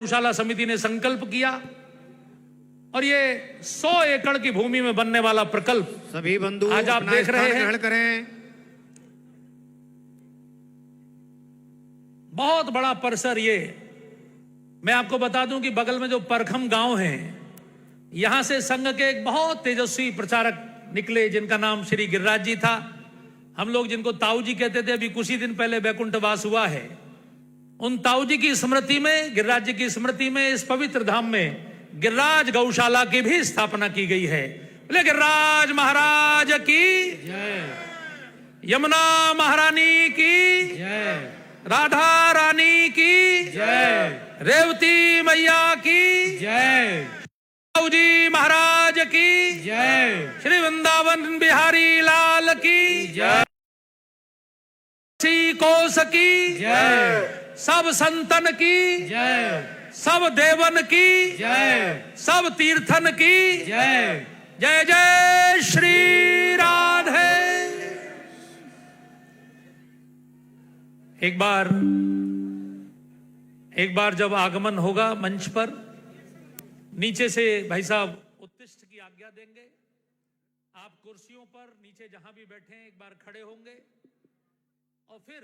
गौशाला समिति ने संकल्प किया और ये 100 एकड़ की भूमि में बनने वाला प्रकल्प सभी बंधु आज आप देख रहे हैं। ग्रहण करें। बहुत बड़ा परिसर। ये मैं आपको बता दूं कि बगल में जो परखम गांव है, यहां से संघ के एक बहुत तेजस्वी प्रचारक निकले जिनका नाम श्री गिरिराज जी था। हम लोग जिनको ताऊ जी कहते थे, अभी कुछ ही दिन पहले वैकुंठवास हुआ है। उन ताऊ जी की स्मृति में, गिरिराज जी की स्मृति में इस पवित्र धाम में गिरिराज गौशाला की भी स्थापना की गई है। बोले गिरिराज महाराज की जय, यमुना महारानी की जय, राधा रानी की जय, रेवती मैया की जय, ताऊ जी महाराज की जय, श्री वृंदावन बिहारी लाल की जय, श्री कोस की जय, सब संतन की जय, सब देवन की जय, सब तीर्थन की जय। जय जय श्री राधे। एक बार जब आगमन होगा मंच पर, नीचे से भाई साहब उत्तिष्ठ की आज्ञा देंगे। आप कुर्सियों पर नीचे जहां भी बैठे हैं एक बार खड़े होंगे और फिर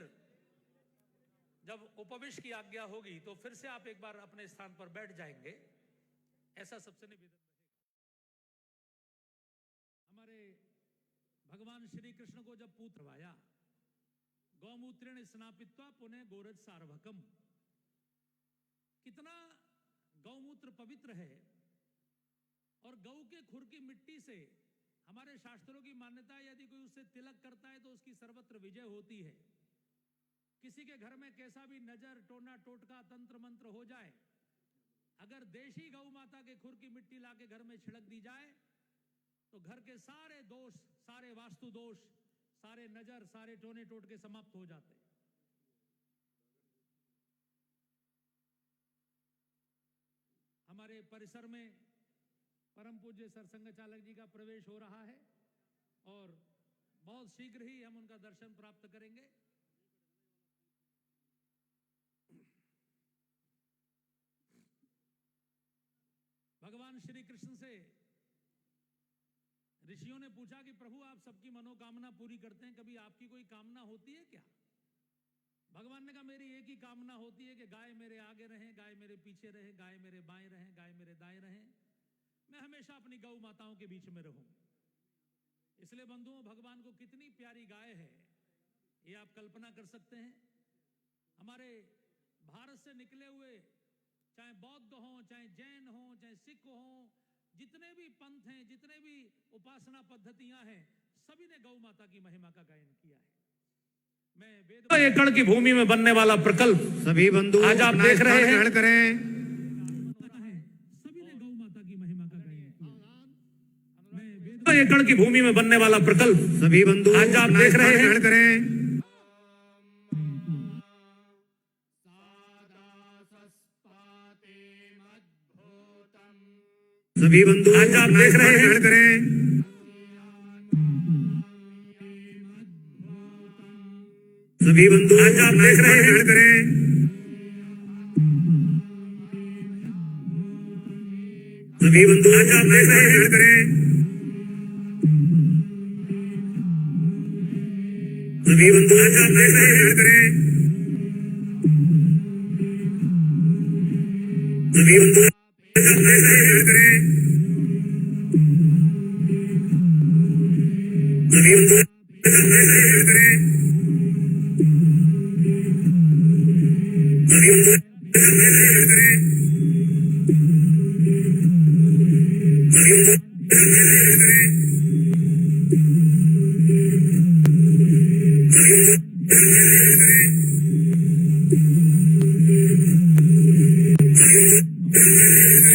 जब उपविष्ट की आज्ञा होगी तो फिर से आप एक बार अपने स्थान पर बैठ जाएंगे। ऐसा सबसे निवेदन रहेगा। हमारे भगवान श्री कृष्ण को जब पुत्र वाया, गौमूत्रेण स्नापित्वा पुनः गोरज सार्वकम। कितना गौमूत्र पवित्र है और गौ के खुर की मिट्टी से हमारे शास्त्रों की मान्यता है, यदि कोई उससे तिलक करता है तो उसकी सर्वत्र विजय होती है। किसी के घर में कैसा भी नजर, टोना, टोटका, तंत्र मंत्र हो जाए, अगर देशी गौ माता के खुर की मिट्टी लाके घर में छिड़क दी जाए तो घर के सारे दोष, सारे वास्तु दोष, सारे नजर, सारे टोने टोटके समाप्त हो जाते। हमारे परिसर में परम पूज्य सरसंघ चालक जी का प्रवेश हो रहा है और बहुत शीघ्र ही हम उनका दर्शन प्राप्त करेंगे। भगवान श्री कृष्ण से ऋषियों ने पूछा कि प्रभु आप सबकी मनोकामना पूरी करते हैं, कभी आपकी कोई कामना होती है क्या? भगवान ने कहा मेरी एक ही कामना होती है कि गाय मेरे आगे रहे, गाय मेरे पीछे रहे, गाय मेरे बाएं रहे, गाय मेरे दाएं रहे। मैं हमेशा अपनी गौ माताओं के बीच में रहूं। इसलिए बंधुओं, भगवान को कितनी प्यारी गाय है ये आप कल्पना कर सकते हैं। हमारे भारत से निकले हुए चाहे बौद्ध हों, चाहे जैन हों, चाहे सिख हों, जितने भी पंथ हैं, जितने भी उपासना पद्धतियां हैं, सभी ने गौ माता की महिमा का गायन किया है। मैं 100 एकड़ की भूमि में बनने वाला प्रकल्प सभी बंधु आज आप देख रहे हैं। ग्रहण करें। सभी ने गौ माता की महिमा का गायन किया। मैं 100 एकड़ की भूमि में बनने वाला प्रकल्प सभी बंधु आज आप देख रहे हैं। ग्रहण करें। सभी बंधु आज आप देख रहे हैं। ग्रहण करें। सभी बंधु आज आप देख रहे हैं। ग्रहण करें। सभी बंधु आज आप देख रहे हैं। ग्रहण करें। सभी बंधु आज आप देख रहे हैं। ग्रहण करें। सभी बंधु आज आप देख रहे हैं। सभी बंधु आज आप देख रहे हैं। सभी बंधु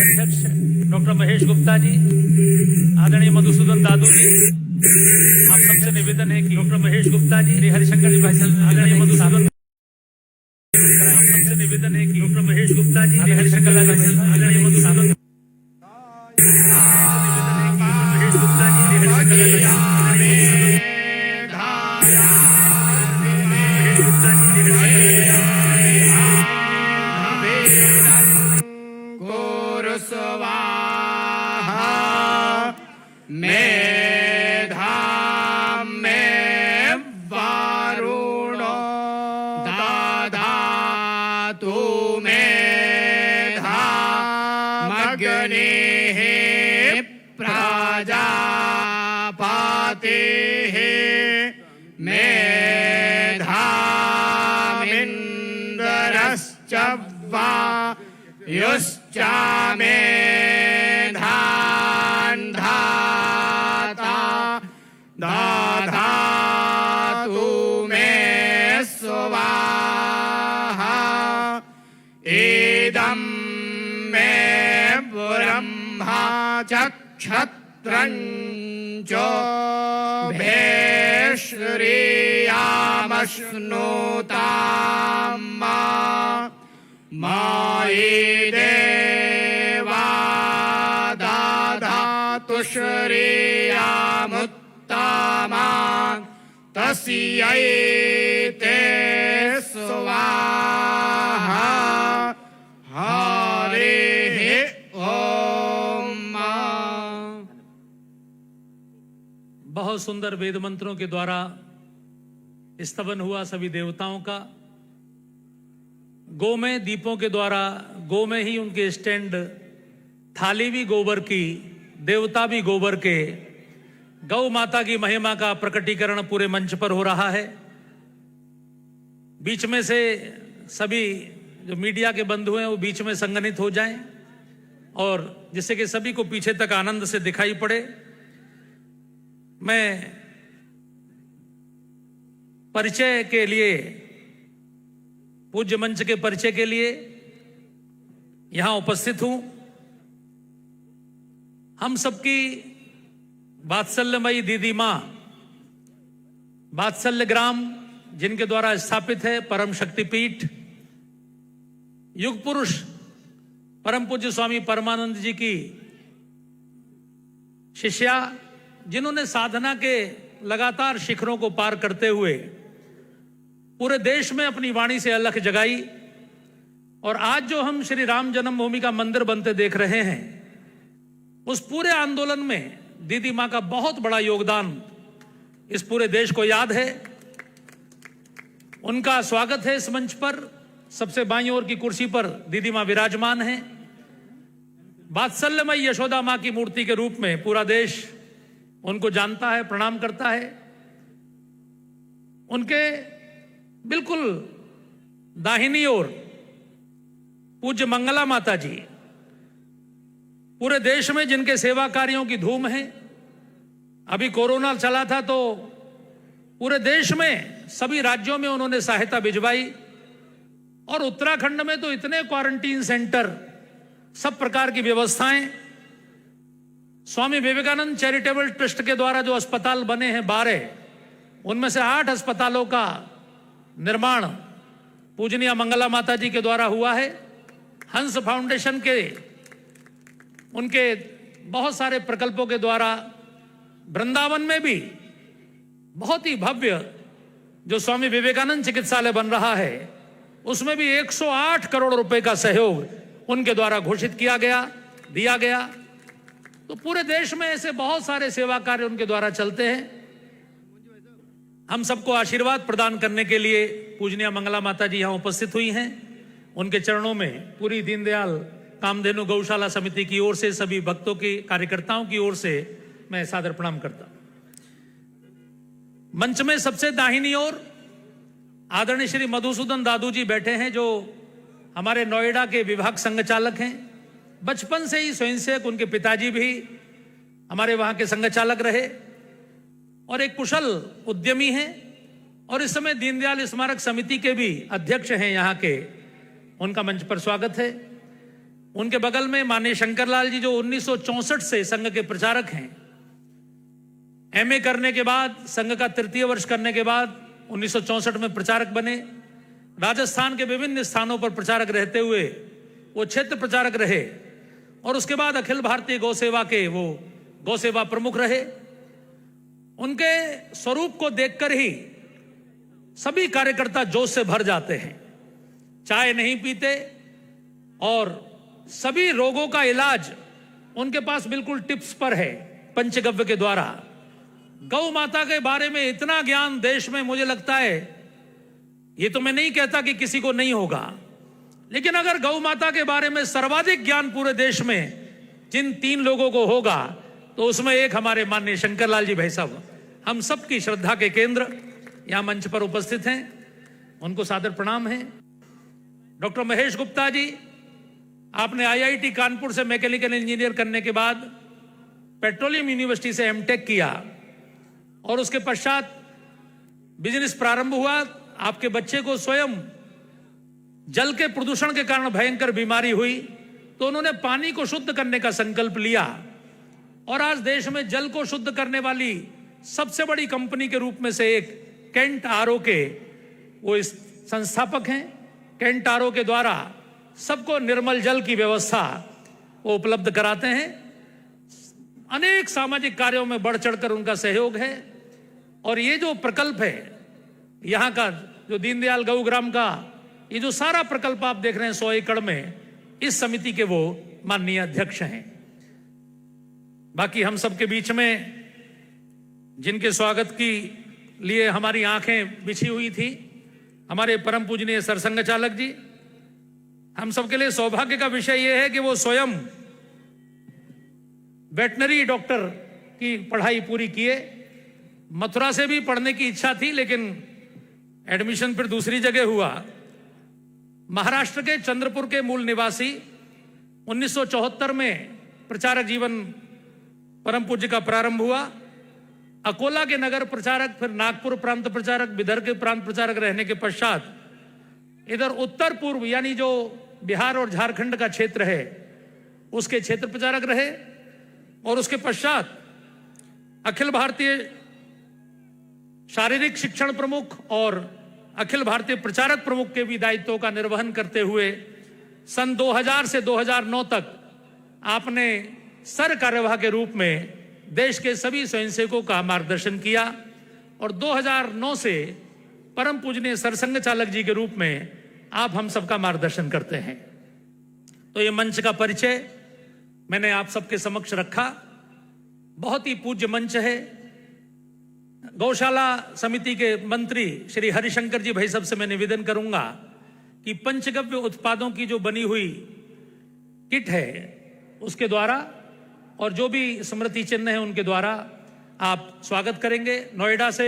अध्यक्ष डॉक्टर महेश गुप्ता जी, आदरणीय मधुसूदन दादू जी, आप सबसे निवेदन है कि डॉक्टर महेश गुप्ता जी, श्री हरिशंकर जी भाई साहब, आदरणीय मधुसूदन, आप सबसे निवेदन है कि डॉक्टर महेश गुप्ता जी, श्री हरिशंकर जी भाई साहब, आदरणीय मधुसूदन, महेश गुप्ता जी, श्री हरिशंकर जी भाई साहब, स्वाहा मेधां मे वारुणो ददातु मेधामग्निः प्रजापतिः मेधामिन्द्रश्च वायुश्च मेधान् धाता ददातु मे स्वाहा इदं मे ब्रह्मा च क्षत्रं च भेश्रियामश्नुतां मायि देवा ददातु श्रियामुत्तमा तस्यै ते स्वाहा हरिः ओम। बहुत सुंदर वेद मंत्रों के द्वारा स्तवन हुआ सभी देवताओं का। गौ में दीपों के द्वारा, गौ में ही उनके स्टैंड, थाली भी गोबर की, देवता भी गोबर के, गौ माता की महिमा का प्रकटीकरण पूरे मंच पर हो रहा है। बीच में से सभी जो मीडिया के बंधु हैं वो बीच में संगठित हो जाएं और जिससे कि सभी को पीछे तक आनंद से दिखाई पड़े। मैं परिचय के लिए, पूज्य मंच के परिचय के लिए यहां उपस्थित हूं। हम सबकी वात्सल्यमयी दीदी मां, वात्सल्य ग्राम जिनके द्वारा स्थापित है परम शक्तिपीठ, युग पुरुष परम पूज्य स्वामी परमानंद जी की शिष्या, जिन्होंने साधना के लगातार शिखरों को पार करते हुए पूरे देश में अपनी वाणी से अलख जगाई। और आज जो हम श्री राम जन्मभूमि का मंदिर बनते देख रहे हैं, उस पूरे आंदोलन में दीदी मां का बहुत बड़ा योगदान इस पूरे देश को याद है। उनका स्वागत है इस मंच पर। सबसे बाईं ओर की कुर्सी पर दीदी मां विराजमान हैं। वात्सल्यमयी यशोदा मां की मूर्ति के रूप में पूरा देश उनको जानता है, प्रणाम करता है। उनके बिल्कुल दाहिनी ओर पूज्य मंगला माता जी, पूरे देश में जिनके सेवा कार्यों की धूम है। अभी कोरोना चला था तो पूरे देश में सभी राज्यों में उन्होंने सहायता भिजवाई और उत्तराखंड में तो इतने क्वारंटीन सेंटर, सब प्रकार की व्यवस्थाएं। स्वामी विवेकानंद चैरिटेबल ट्रस्ट के द्वारा जो अस्पताल बने हैं 12, उनमें से 8 अस्पतालों का निर्माण पूजनीय मंगला माता जी के द्वारा हुआ है। हंस फाउंडेशन के उनके बहुत सारे प्रकल्पों के द्वारा वृंदावन में भी बहुत ही भव्य जो स्वामी विवेकानंद चिकित्सालय बन रहा है, उसमें भी 108 करोड़ रुपए का सहयोग उनके द्वारा घोषित किया गया, दिया गया। तो पूरे देश में ऐसे बहुत सारे सेवा कार्य उनके द्वारा चलते हैं। हम सबको आशीर्वाद प्रदान करने के लिए पूजनीय मंगला माता जी यहां उपस्थित हुई हैं। उनके चरणों में पूरी दीनदयाल कामधेनु गौशाला समिति की ओर से, सभी भक्तों की, कार्यकर्ताओं की ओर से मैं सादर प्रणाम करता हूं। मंच में सबसे दाहिनी ओर आदरणीय श्री मधुसूदन दादू जी बैठे हैं, जो हमारे नोएडा के विभाग संघ चालक हैं। बचपन से ही स्वयंसेवक, उनके पिताजी भी हमारे वहां के संघ चालक रहे और एक कुशल उद्यमी हैं और इस समय दीनदयाल स्मारक समिति के भी अध्यक्ष हैं यहाँ के। उनका मंच पर स्वागत है। उनके बगल में माननीय शंकरलाल जी, जो 1964 से संघ के प्रचारक हैं। एमए करने के बाद, संघ का 3य वर्ष करने के बाद 1964 में प्रचारक बने। राजस्थान के विभिन्न स्थानों पर प्रचारक रहते हुए वो क्षेत्र प्रचारक रहे और उसके बाद अखिल भारतीय गौ सेवा के वो गौ सेवा प्रमुख रहे। उनके स्वरूप को देखकर ही सभी कार्यकर्ता जोश से भर जाते हैं। चाय नहीं पीते और सभी रोगों का इलाज उनके पास बिल्कुल टिप्स पर है पंचगव्य के द्वारा। गौ माता के बारे में इतना ज्ञान देश में, मुझे लगता है, ये तो मैं नहीं कहता कि किसी को नहीं होगा, लेकिन अगर गौ माता के बारे में सर्वाधिक ज्ञान पूरे देश में जिन 3 लोगों को होगा तो उसमें एक हमारे माननीय शंकरलाल जी भाई साहब, हम सबकी श्रद्धा के केंद्र, यहां मंच पर उपस्थित हैं, उनको सादर प्रणाम है। डॉक्टर महेश गुप्ता जी, आपने आईआईटी कानपुर से मैकेनिकल इंजीनियर करने के बाद पेट्रोलियम यूनिवर्सिटी से एमटेक किया और उसके पश्चात बिजनेस प्रारंभ हुआ। आपके बच्चे को स्वयं जल के प्रदूषण के कारण भयंकर बीमारी हुई तो उन्होंने पानी को शुद्ध करने का संकल्प लिया और आज देश में जल को शुद्ध करने वाली सबसे बड़ी कंपनी के रूप में से एक केंट आरओ के वो इस संस्थापक हैं। केंट आरओ के द्वारा सबको निर्मल जल की व्यवस्था वो उपलब्ध कराते हैं। अनेक सामाजिक कार्यों में बढ़ चढ़कर उनका सहयोग है और ये जो प्रकल्प है यहां का, जो दीनदयाल गौग्राम का ये जो सारा प्रकल्प आप देख रहे हैं 100 एकड़ में, इस समिति के वो माननीय अध्यक्ष हैं। बाकी हम सबके बीच में जिनके स्वागत की लिए हमारी आंखें बिछी हुई थी, हमारे परम पूजनीय सरसंघ चालक जी, हम सबके लिए सौभाग्य का विषय यह है कि वो स्वयं वेटनरी डॉक्टर की पढ़ाई पूरी किए। मथुरा से भी पढ़ने की इच्छा थी लेकिन एडमिशन फिर दूसरी जगह हुआ। महाराष्ट्र के चंद्रपुर के मूल निवासी, 1974 में प्रचारक जीवन परम पूज्य का प्रारंभ हुआ। अकोला के नगर प्रचारक, फिर नागपुर प्रांत प्रचारक, विदर्भ के प्रांत प्रचारक रहने के पश्चात इधर उत्तर पूर्व यानी जो बिहार और झारखंड का क्षेत्र है उसके क्षेत्र प्रचारक रहे और उसके पश्चात अखिल भारतीय शारीरिक शिक्षण प्रमुख और अखिल भारतीय प्रचारक प्रमुख के भी दायित्वों का निर्वहन करते हुए सन 2000 से 2009 तक आपने सर कार्यवाह के रूप में देश के सभी स्वयंसेवकों का मार्गदर्शन किया और 2009 से परम पूजनीय सरसंघ चालक जी के रूप में आप हम सबका मार्गदर्शन करते हैं। तो ये मंच का परिचय मैंने आप सबके समक्ष रखा। बहुत ही पूज्य मंच है। गौशाला समिति के मंत्री श्री हरिशंकर जी भाई साहब से मैं निवेदन करूंगा कि पंचगव्य उत्पादों की जो बनी हुई किट है उसके द्वारा और जो भी स्मृति चिन्ह है उनके द्वारा आप स्वागत करेंगे। नोएडा से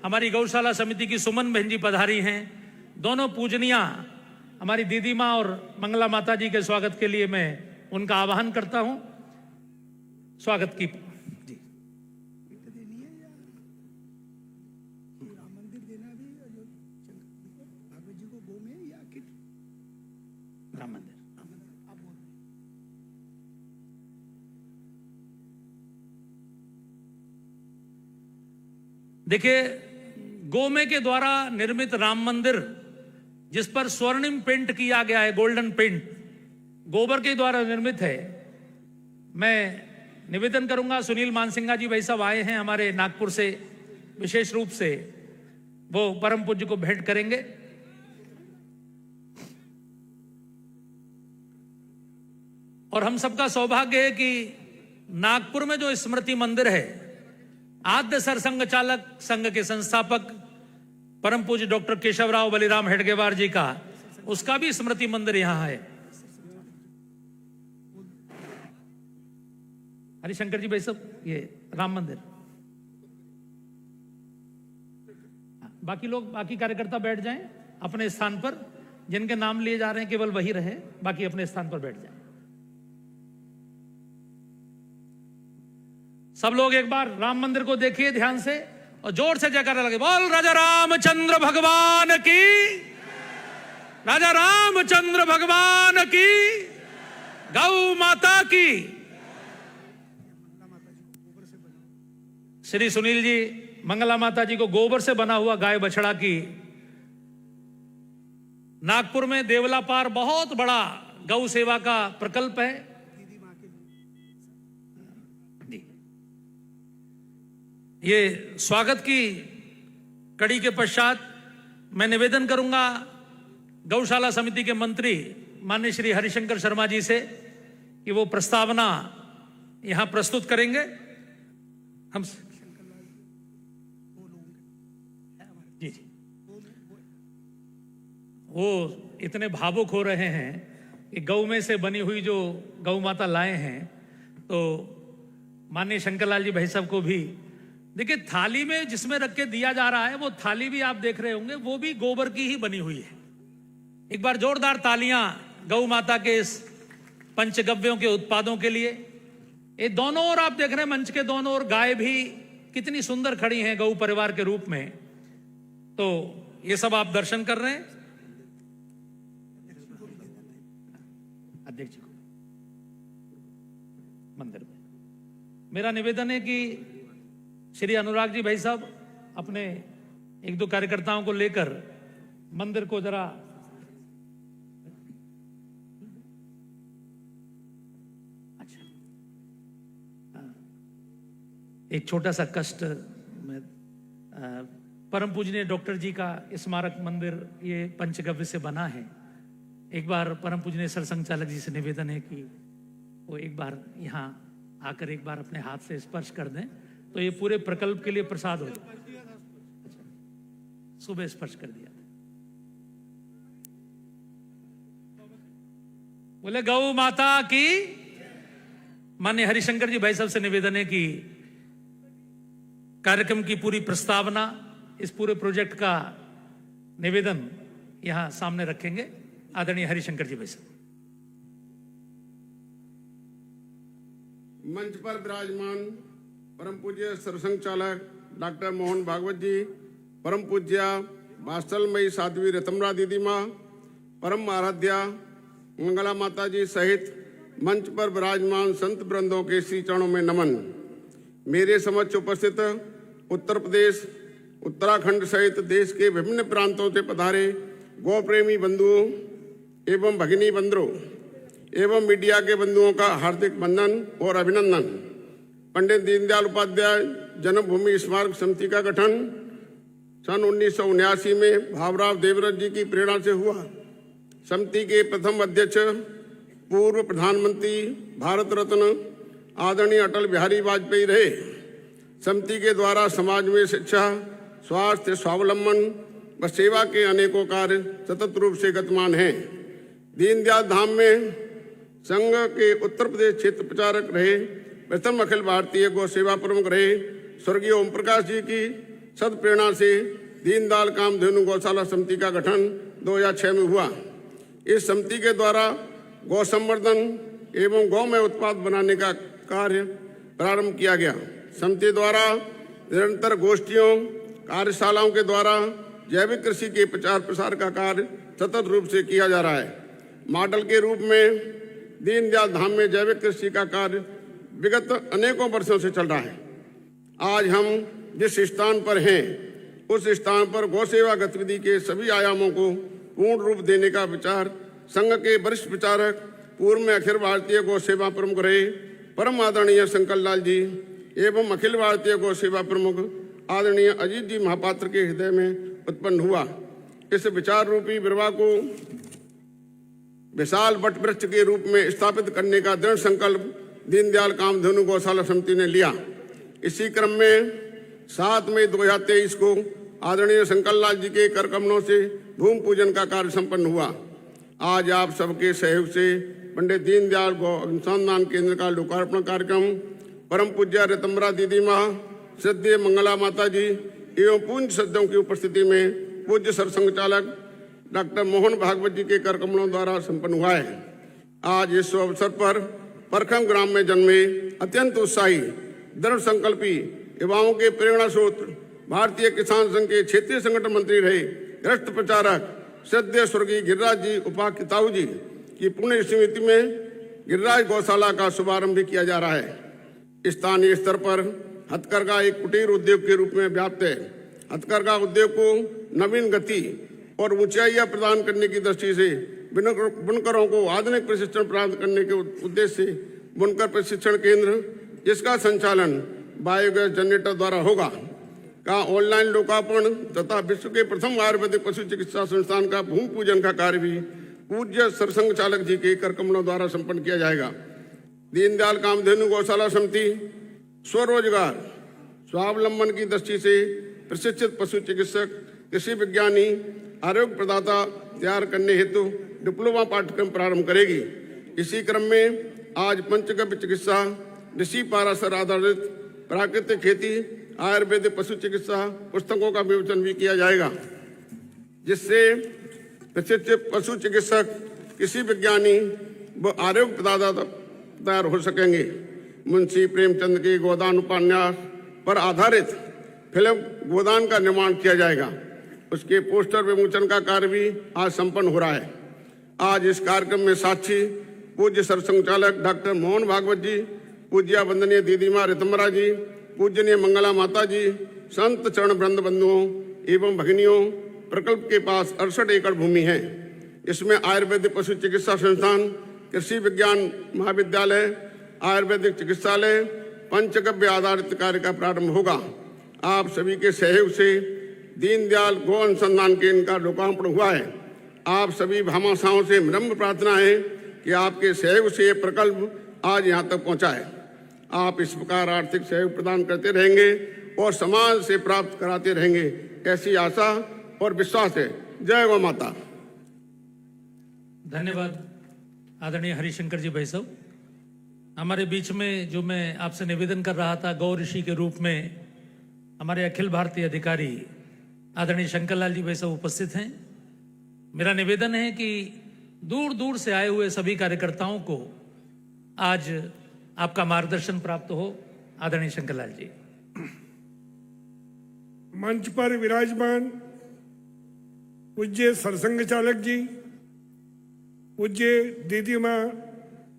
हमारी गौशाला समिति की सुमन बहन जी पधारी हैं। दोनों पूजनिया हमारी दीदी माँ और मंगला माता जी के स्वागत के लिए मैं उनका आह्वान करता हूं। स्वागत की जी। राम मंदिर देखिए, गोमे के द्वारा निर्मित राम मंदिर जिस पर स्वर्णिम पेंट किया गया है, गोल्डन पेंट गोबर के द्वारा निर्मित है। मैं निवेदन करूंगा, सुनील मानसिंगा जी भाई साहब आए हैं हमारे नागपुर से, विशेष रूप से वो परम पूज्य को भेंट करेंगे। और हम सबका सौभाग्य है कि नागपुर में जो स्मृति मंदिर है, आद्य सरसंघ चालक संघ के संस्थापक परम पूज्य डॉक्टर केशवराव बलिराम हेडगेवार जी का, उसका भी स्मृति मंदिर यहां है। हरिशंकर जी भाई साहब, ये राम मंदिर। बाकी लोग, बाकी कार्यकर्ता बैठ जाएं अपने स्थान पर। जिनके नाम लिए जा रहे हैं केवल वही रहे, बाकी अपने स्थान पर बैठ जाएं। सब लोग एक बार राम मंदिर को देखिए ध्यान से और जोर से जयकारा लगे, बोल राजा रामचंद्र भगवान की, राजा रामचंद्र भगवान की, गौ माता की। श्री सुनील जी मंगला माता जी को गोबर से बना हुआ गाय बछड़ा की। नागपुर में देवला पार बहुत बड़ा गौ सेवा का प्रकल्प है। ये स्वागत की कड़ी के पश्चात मैं निवेदन करूंगा गौशाला समिति के मंत्री माननीय श्री हरिशंकर शर्मा जी से कि वो प्रस्तावना यहां प्रस्तुत करेंगे। हम जी जी वो इतने भावुक हो रहे हैं कि गौ में से बनी हुई जो गौ माता लाए हैं, तो माननीय शंकरलाल जी भाई साहब को भी देखिए, थाली में जिसमें रख के दिया जा रहा है वो थाली भी आप देख रहे होंगे, वो भी गोबर की ही बनी हुई है। एक बार जोरदार तालियां गौ माता के इस पंचगव्यों के उत्पादों के लिए। ये दोनों ओर आप देख रहे हैं, मंच के दोनों ओर गाय भी कितनी सुंदर खड़ी हैं गौ परिवार के रूप में। तो ये सब आप दर्शन कर रहे हैं। अध्यक्ष जी को मंदिर में मेरा निवेदन है कि श्री अनुराग जी भाई साहब अपने एक दो कार्यकर्ताओं को लेकर मंदिर को जरा एक छोटा सा कष्ट में परम पूजनीय डॉक्टर जी का स्मारक मंदिर ये पंचगव्य से बना है। एक बार परम पूजनीय सर संचालक जी से निवेदन है कि वो एक बार यहाँ आकर एक बार अपने हाथ से स्पर्श कर दें, तो ये पूरे प्रकल्प के लिए प्रसाद हो जाए। सुबह स्पर्श कर दिया था। बोले गौ माता की। माननीय हरिशंकर जी भाई साहब से निवेदन है कि कार्यक्रम की पूरी प्रस्तावना, इस पूरे प्रोजेक्ट का निवेदन यहां सामने रखेंगे आदरणीय हरिशंकर जी भाई साहब। मंच पर विराजमान परम पूज्य सरसंघचालक डॉक्टर मोहन भागवत जी, परम पूज्या वात्सलमयी साध्वी रतमरा दीदी माँ, परम आराध्या मंगला माता जी सहित मंच पर विराजमान संत वृंदों के श्री चरणों में नमन। मेरे समक्ष उपस्थित उत्तर प्रदेश, उत्तराखंड सहित देश के विभिन्न प्रांतों से पधारे गौ प्रेमी बंधुओं एवं भगिनी बंधुओं एवं मीडिया के बंधुओं का हार्दिक वंदन और अभिनंदन। पंडित दीनदयाल उपाध्याय जन्मभूमि स्मारक समिति का गठन सन 1979 में भावराव देवव्रत जी की प्रेरणा से हुआ। समिति के प्रथम अध्यक्ष पूर्व प्रधानमंत्री भारत रत्न आदरणीय अटल बिहारी वाजपेयी रहे। समिति के द्वारा समाज में शिक्षा, स्वास्थ्य, स्वावलंबन व सेवा के अनेकों कार्य सतत रूप से गतिमान हैं। दीनदयाल धाम में संघ के उत्तर प्रदेश क्षेत्र प्रचारक रहे। प्रथम अखिल भारतीय गौ सेवा प्रमुख रहे। स्वर्गीय ओम प्रकाश जी की सद प्रेरणा से दीनदयाल कामधेनु गौशाला समिति का गठन 2006 में हुआ। इस समिति के द्वारा गौ संवर्धन एवं गौ में उत्पाद बनाने का कार्य प्रारंभ किया गया। समिति द्वारा निरंतर गोष्ठियों, कार्यशालाओं के द्वारा जैविक कृषि के प्रचार प्रसार का कार्य सतत रूप से किया जा रहा है। मॉडल के रूप में दीनदयाल धाम में जैविक कृषि का कार्य विगत अनेकों वर्षों से चल रहा है। आज हम जिस स्थान पर हैं, उस स्थान पर गौ सेवा गतिविधि के सभी आयामों को पूर्ण रूप देने का विचार संघ के वरिष्ठ प्रचारक, पूर्व में अखिल भारतीय गौ सेवा प्रमुख रहे परम आदरणीय शंकरलाल जी एवं अखिल भारतीय गौ सेवा प्रमुख आदरणीय अजीत जी महापात्र के हृदय में उत्पन्न हुआ। इस विचार रूपी विरवा को विशाल वट वृक्ष के रूप में स्थापित करने का दृढ़ संकल्प दीनदयाल कामधेनु गौशाला समिति ने लिया। इसी क्रम में 7 मई 2023 को आदरणीय शंकरलाल जी के कर कमलों से भूमि पूजन का कार्य संपन्न हुआ। आज आप सबके सहयोग से पंडित दीनदयाल गौ अनुसंधान केंद्र का लोकार्पण कार्यक्रम परम पूज्य रतमरा दीदी माँ, श्रद्धेय मंगला माता जी एवं पूज्य सज्जनों की उपस्थिति में पूज्य सरसंघचालक डॉक्टर मोहन भागवत जी के कर कमलों द्वारा संपन्न हुआ है। आज इस अवसर पर परखम ग्राम में जन्मे अत्यंत उत्साही, दृढ़ संकल्पी युवाओं के प्रेरणा स्रोत, भारतीय किसान संघ के क्षेत्रीय संगठन मंत्री रहे भ्रष्ट प्रचारक श्रद्धेय स्वर्गीय गिरिराज जी उपाख्याताऊ जी की पुण्य स्मृति में गिरिराज गौशाला का शुभारंभ भी किया जा रहा है। स्थानीय स्तर पर हथकरघा एक कुटीर उद्योग के रूप में व्याप्त है। हथकरघा उद्योग को नवीन गति और ऊंचाइयां प्रदान करने की दृष्टि से बुनकरों को आधुनिक प्रशिक्षण प्राप्त करने के उद्देश्य से बुनकर प्रशिक्षण केंद्र, जिसका संचालन बायोगैस जनरेटर द्वारा होगा, का ऑनलाइन लोकार्पण तथा विश्व के प्रथम आयुर्वेदिक पशु चिकित्सा संस्थान का भूमि पूजन का कार्य भी पूज्य सरसंघ चालक जी के कर कमलों द्वारा संपन्न किया जाएगा। दीनदयाल कामधेनु गौशाला समिति स्वरोजगार स्वावलंबन की दृष्टि से प्रशिक्षित पशु चिकित्सक, कृषि विज्ञानी, आरोग्य प्रदाता तैयार करने हेतु डिप्लोमा पाठ्यक्रम प्रारंभ करेगी। इसी क्रम में आज पंचगव्य चिकित्सा, ऋषि पाराशर आधारित प्राकृतिक खेती, आयुर्वेदिक पशु चिकित्सा पुस्तकों का विमोचन भी किया जाएगा, जिससे प्रशिक्षित पशु चिकित्सक, कृषि विज्ञानी व आरोग्य प्रदाता तैयार हो सकेंगे। मुंशी प्रेमचंद के गोदान उपन्यास पर आधारित फिल्म गोदान का निर्माण किया जाएगा। उसके पोस्टर विमोचन का कार्य भी आज संपन्न हो रहा है। आज इस कार्यक्रम में साक्षी पूज्य सरसंघ चालक डॉक्टर मोहन भागवत जी, पूज्य वंदनीय दीदी माँ रितम्बरा जी, पूजनीय मंगला माता जी, संत चरण वृंद बंधुओं एवं भगिनियों। प्रकल्प के पास 68 एकड़ भूमि है। इसमें आयुर्वेदिक पशु चिकित्सा संस्थान, कृषि विज्ञान महाविद्यालय, आयुर्वेदिक चिकित्सालय, पंचगव्य आधारित कार्य का प्रारंभ होगा। आप सभी के सहयोग से दीनदयाल गौ अनुसंधान केंद्र का लोकार्पण हुआ है। आप सभी भामाशाहों से विनम्र प्रार्थना है कि आपके सहयोग से ये प्रकल्प आज यहाँ तक पहुँचा है। आप इस प्रकार आर्थिक सहयोग प्रदान करते रहेंगे और समाज से प्राप्त कराते रहेंगे, ऐसी आशा और विश्वास है। जय गौ माता। धन्यवाद आदरणीय हरिशंकर जी भाई साहब। हमारे बीच में जो मैं आपसे निवेदन कर रहा था, गौ ऋषि के रूप में हमारे अखिल भारतीय अधिकारी आदरणीय शंकरलाल जी भाई साहब उपस्थित हैं। मेरा निवेदन है कि दूर दूर से आए हुए सभी कार्यकर्ताओं को आज आपका मार्गदर्शन प्राप्त हो। आदरणीय शंकरलाल जी। मंच पर विराजमान पूज्य सरसंघ चालक जी, पूज्य दीदी माँ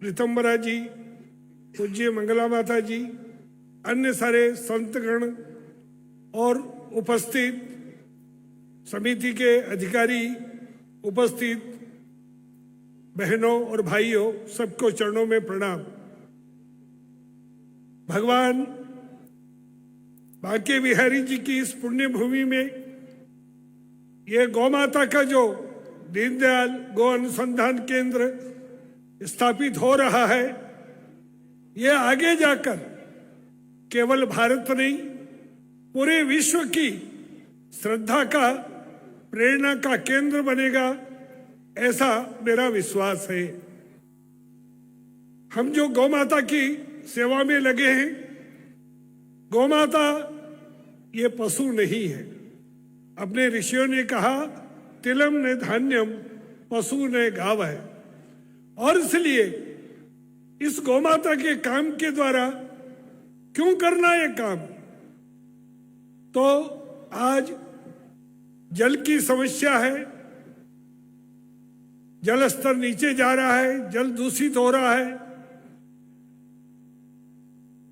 रितम्बरा जी, पूज्य मंगला माता जी, अन्य सारे संतगण और उपस्थित समिति के अधिकारी, उपस्थित बहनों और भाइयों, सबको चरणों में प्रणाम। भगवान बांके बिहारी जी की इस पुण्य भूमि में ये गौ माता का जो दीनदयाल गौ अनुसंधान केंद्र स्थापित हो रहा है, ये आगे जाकर केवल भारत नहीं, पूरे विश्व की श्रद्धा का, प्रेरणा का केंद्र बनेगा, ऐसा मेरा विश्वास है। हम जो गौ माता की सेवा में लगे हैं, गौ माता ये पशु नहीं है। अपने ऋषियों ने कहा, तिलम ने धान्यम पशु ने गाव है। और इसलिए इस गौ माता के काम के द्वारा क्यों करना ये काम? तो आज जल की समस्या है, जल स्तर नीचे जा रहा है, जल दूषित हो रहा है।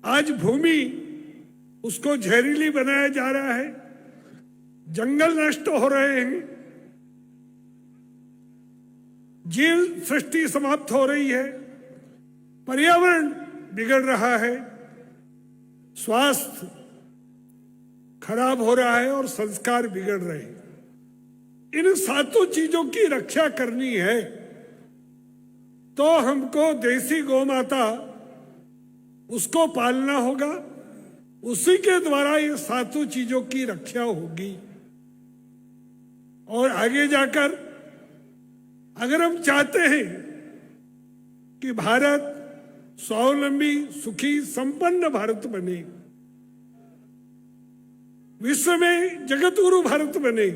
आज भूमि उसको जहरीली बनाया जा रहा है, जंगल नष्ट हो रहे हैं, जीव सृष्टि समाप्त हो रही है, पर्यावरण बिगड़ रहा है, स्वास्थ्य खराब हो रहा है और संस्कार बिगड़ रहे हैं। इन सातों चीजों की रक्षा करनी है तो हमको देसी गौ माता उसको पालना होगा, उसी के द्वारा ये सातों चीजों की रक्षा होगी। और आगे जाकर अगर हम चाहते हैं कि भारत स्वावलंबी, सुखी, संपन्न भारत बने, विश्व में जगतगुरु भारत बने,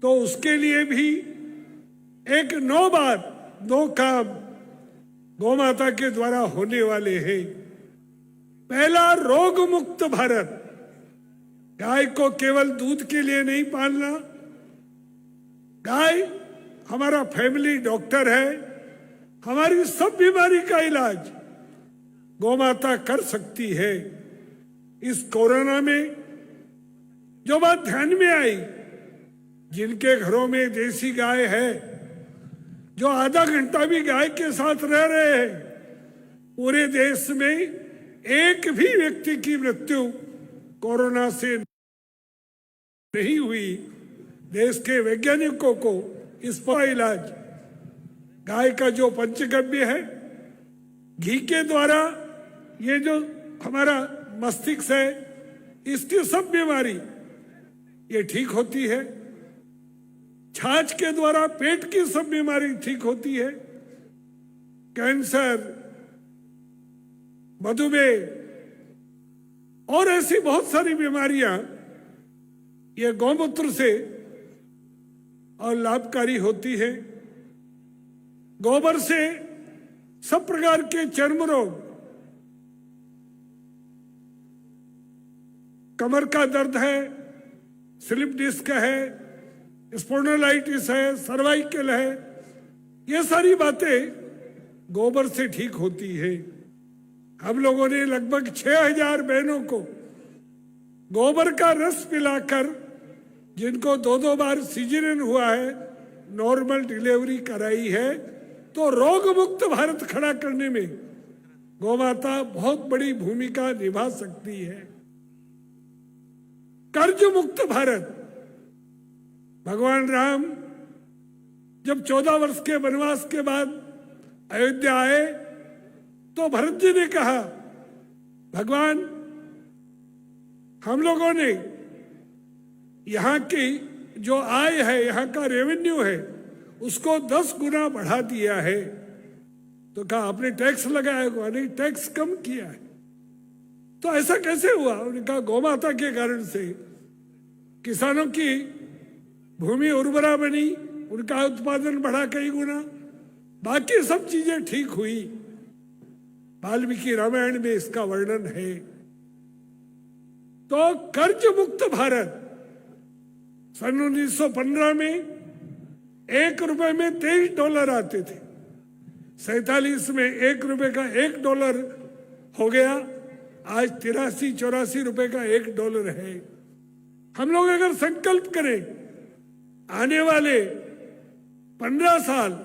तो उसके लिए भी एक 9 बात 2 काम गौ माता के द्वारा होने वाले हैं। पहला, रोग मुक्त भारत। गाय को केवल दूध के लिए नहीं पालना, गाय हमारा फैमिली डॉक्टर है, हमारी सब बीमारी का इलाज गौ माता कर सकती है। इस कोरोना में जो बात ध्यान में आई, जिनके घरों में देसी गाय है, जो आधा घंटा भी गाय के साथ रह रहे हैं, पूरे देश में एक भी व्यक्ति की मृत्यु कोरोना से नहीं हुई। देश के वैज्ञानिकों को इस पर इलाज गाय का जो पंचगव्य है, घी के द्वारा ये जो हमारा मस्तिष्क है, इसकी सब बीमारी ये ठीक होती है। छाछ के द्वारा पेट की सब बीमारी ठीक होती है। कैंसर, मधुमेह और ऐसी बहुत सारी बीमारियां ये गौमूत्र से और लाभकारी होती है। गोबर से सब प्रकार के चर्म रोग, कमर का दर्द है, स्लिप डिस्क है, स्पोंडिलाइटिस है, सर्वाइकल है, ये सारी बातें गोबर से ठीक होती है। हम लोगों ने लगभग 6000 बहनों को गोबर का रस पिलाकर, जिनको 2-2 बार सिजेरियन हुआ है, नॉर्मल डिलीवरी कराई है, तो रोग मुक्त भारत खड़ा करने में गौमाता बहुत बड़ी भूमिका निभा सकती है। कर्ज मुक्त भारत, भगवान राम जब 14 वर्ष के वनवास के बाद अयोध्या आए तो भरत जी ने कहा, भगवान हम लोगों ने यहाँ की जो आय है, यहाँ का रेवेन्यू है, उसको 10 गुना बढ़ा दिया है। तो कहा आपने टैक्स लगाया होगा। नहीं, टैक्स कम किया है। तो ऐसा कैसे हुआ? उन्होंने कहा गौमाता के कारण से किसानों की भूमि उर्वरा बनी, उनका उत्पादन बढ़ा कई गुना, बाकी सब चीजें ठीक हुई। वाल्मीकि रामायण में इसका वर्णन है। तो कर्ज मुक्त भारत, सन 1915 में 1 रुपए में $23 आते थे। 47 में 1 रुपए का $1 हो गया। आज 83-84 रुपए का $1 है। हम लोग अगर संकल्प करें आने वाले 15 साल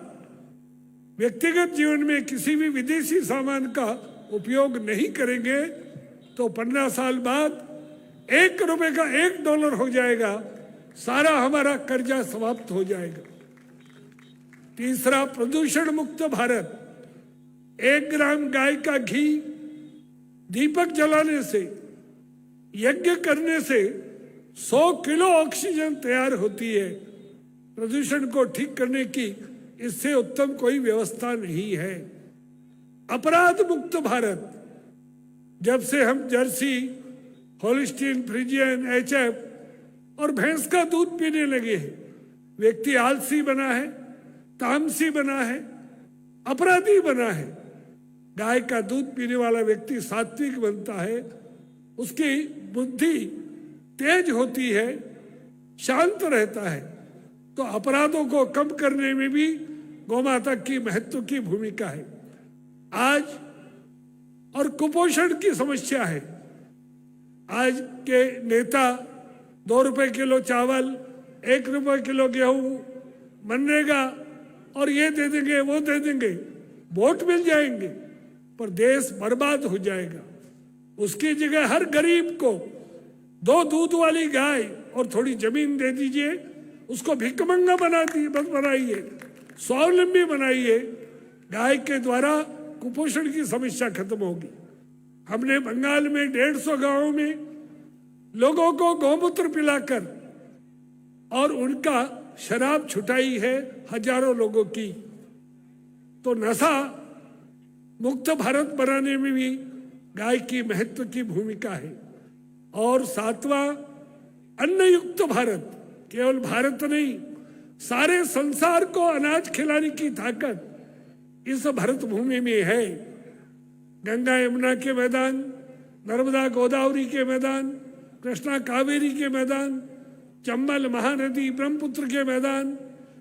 व्यक्तिगत जीवन में किसी भी विदेशी सामान का उपयोग नहीं करेंगे, तो 15 साल बाद 1 रुपए का $1 हो जाएगा। सारा हमारा कर्जा समाप्त हो जाएगा। तीसरा, प्रदूषण मुक्त भारत। 1 ग्राम गाय का घी दीपक जलाने से, यज्ञ करने से 100 किलो ऑक्सीजन तैयार होती है। प्रदूषण को ठीक करने की इससे उत्तम कोई व्यवस्था नहीं है। अपराध मुक्त भारत। जब से हम जर्सी, होलिस्टीन, फ्रिजियन, HF और भैंस का दूध पीने लगे हैं, व्यक्ति आलसी बना है, तामसी बना है, अपराधी बना है। गाय का दूध पीने वाला व्यक्ति सात्विक बनता है, उसकी बुद्धि तेज होती है, शांत रहता है। तो अपराधों को कम करने में भी गौमाता की महत्व की भूमिका है। आज और कुपोषण की समस्या है। आज के नेता 2 रुपए किलो चावल, 1 रुपए किलो गेहूं, मनरेगा और ये दे देंगे, वो दे देंगे, वोट मिल जाएंगे, पर देश बर्बाद हो जाएगा। उसकी जगह हर गरीब को 2 दूध वाली गाय और थोड़ी जमीन दे दीजिए, उसको भिखमंगा बनाइए, स्वावलंबी बनाइए। गाय के द्वारा कुपोषण की समस्या खत्म होगी। हमने बंगाल में 150 गांवों में लोगों को गौमूत्र पिलाकर और उनका शराब छुटाई है, हजारों लोगों की। तो नशा मुक्त भारत बनाने में भी गाय की महत्व की भूमिका है। और 7वां, अन्न युक्त भारत। केवल भारत नहीं, सारे संसार को अनाज खिलाने की ताकत इस भारत भूमि में है। गंगा यमुना के मैदान, नर्मदा गोदावरी के मैदान, कृष्णा कावेरी के मैदान, चंबल महानदी ब्रह्मपुत्र के मैदान,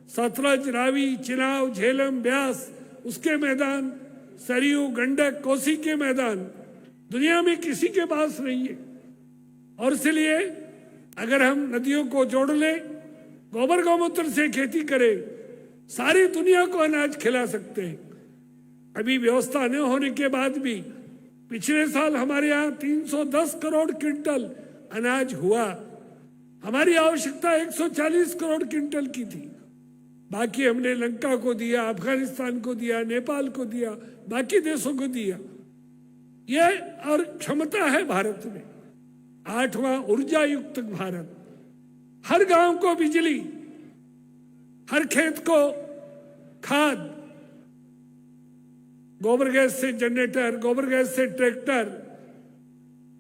सतलज, रावी, चिनाब, झेलम, ब्यास उसके मैदान, सरयू, गंडक, कोसी के मैदान दुनिया में किसी के पास नहीं है। और इसलिए अगर हम नदियों को जोड़ लें, गोबर गौमूत्र से खेती करें, सारी दुनिया को अनाज खिला सकते हैं। अभी व्यवस्था न होने के बाद भी पिछले साल हमारे यहाँ 310 करोड़ क्विंटल अनाज हुआ। हमारी आवश्यकता 140 करोड़ क्विंटल की थी। बाकी हमने लंका को दिया, अफगानिस्तान को दिया, नेपाल को दिया, बाकी देशों को दिया। ये और क्षमता है भारत में, 8वां ऊर्जा युक्त भारत। हर गांव को बिजली, हर खेत को खाद, गोबर गैस से जनरेटर, गोबर गैस से ट्रैक्टर,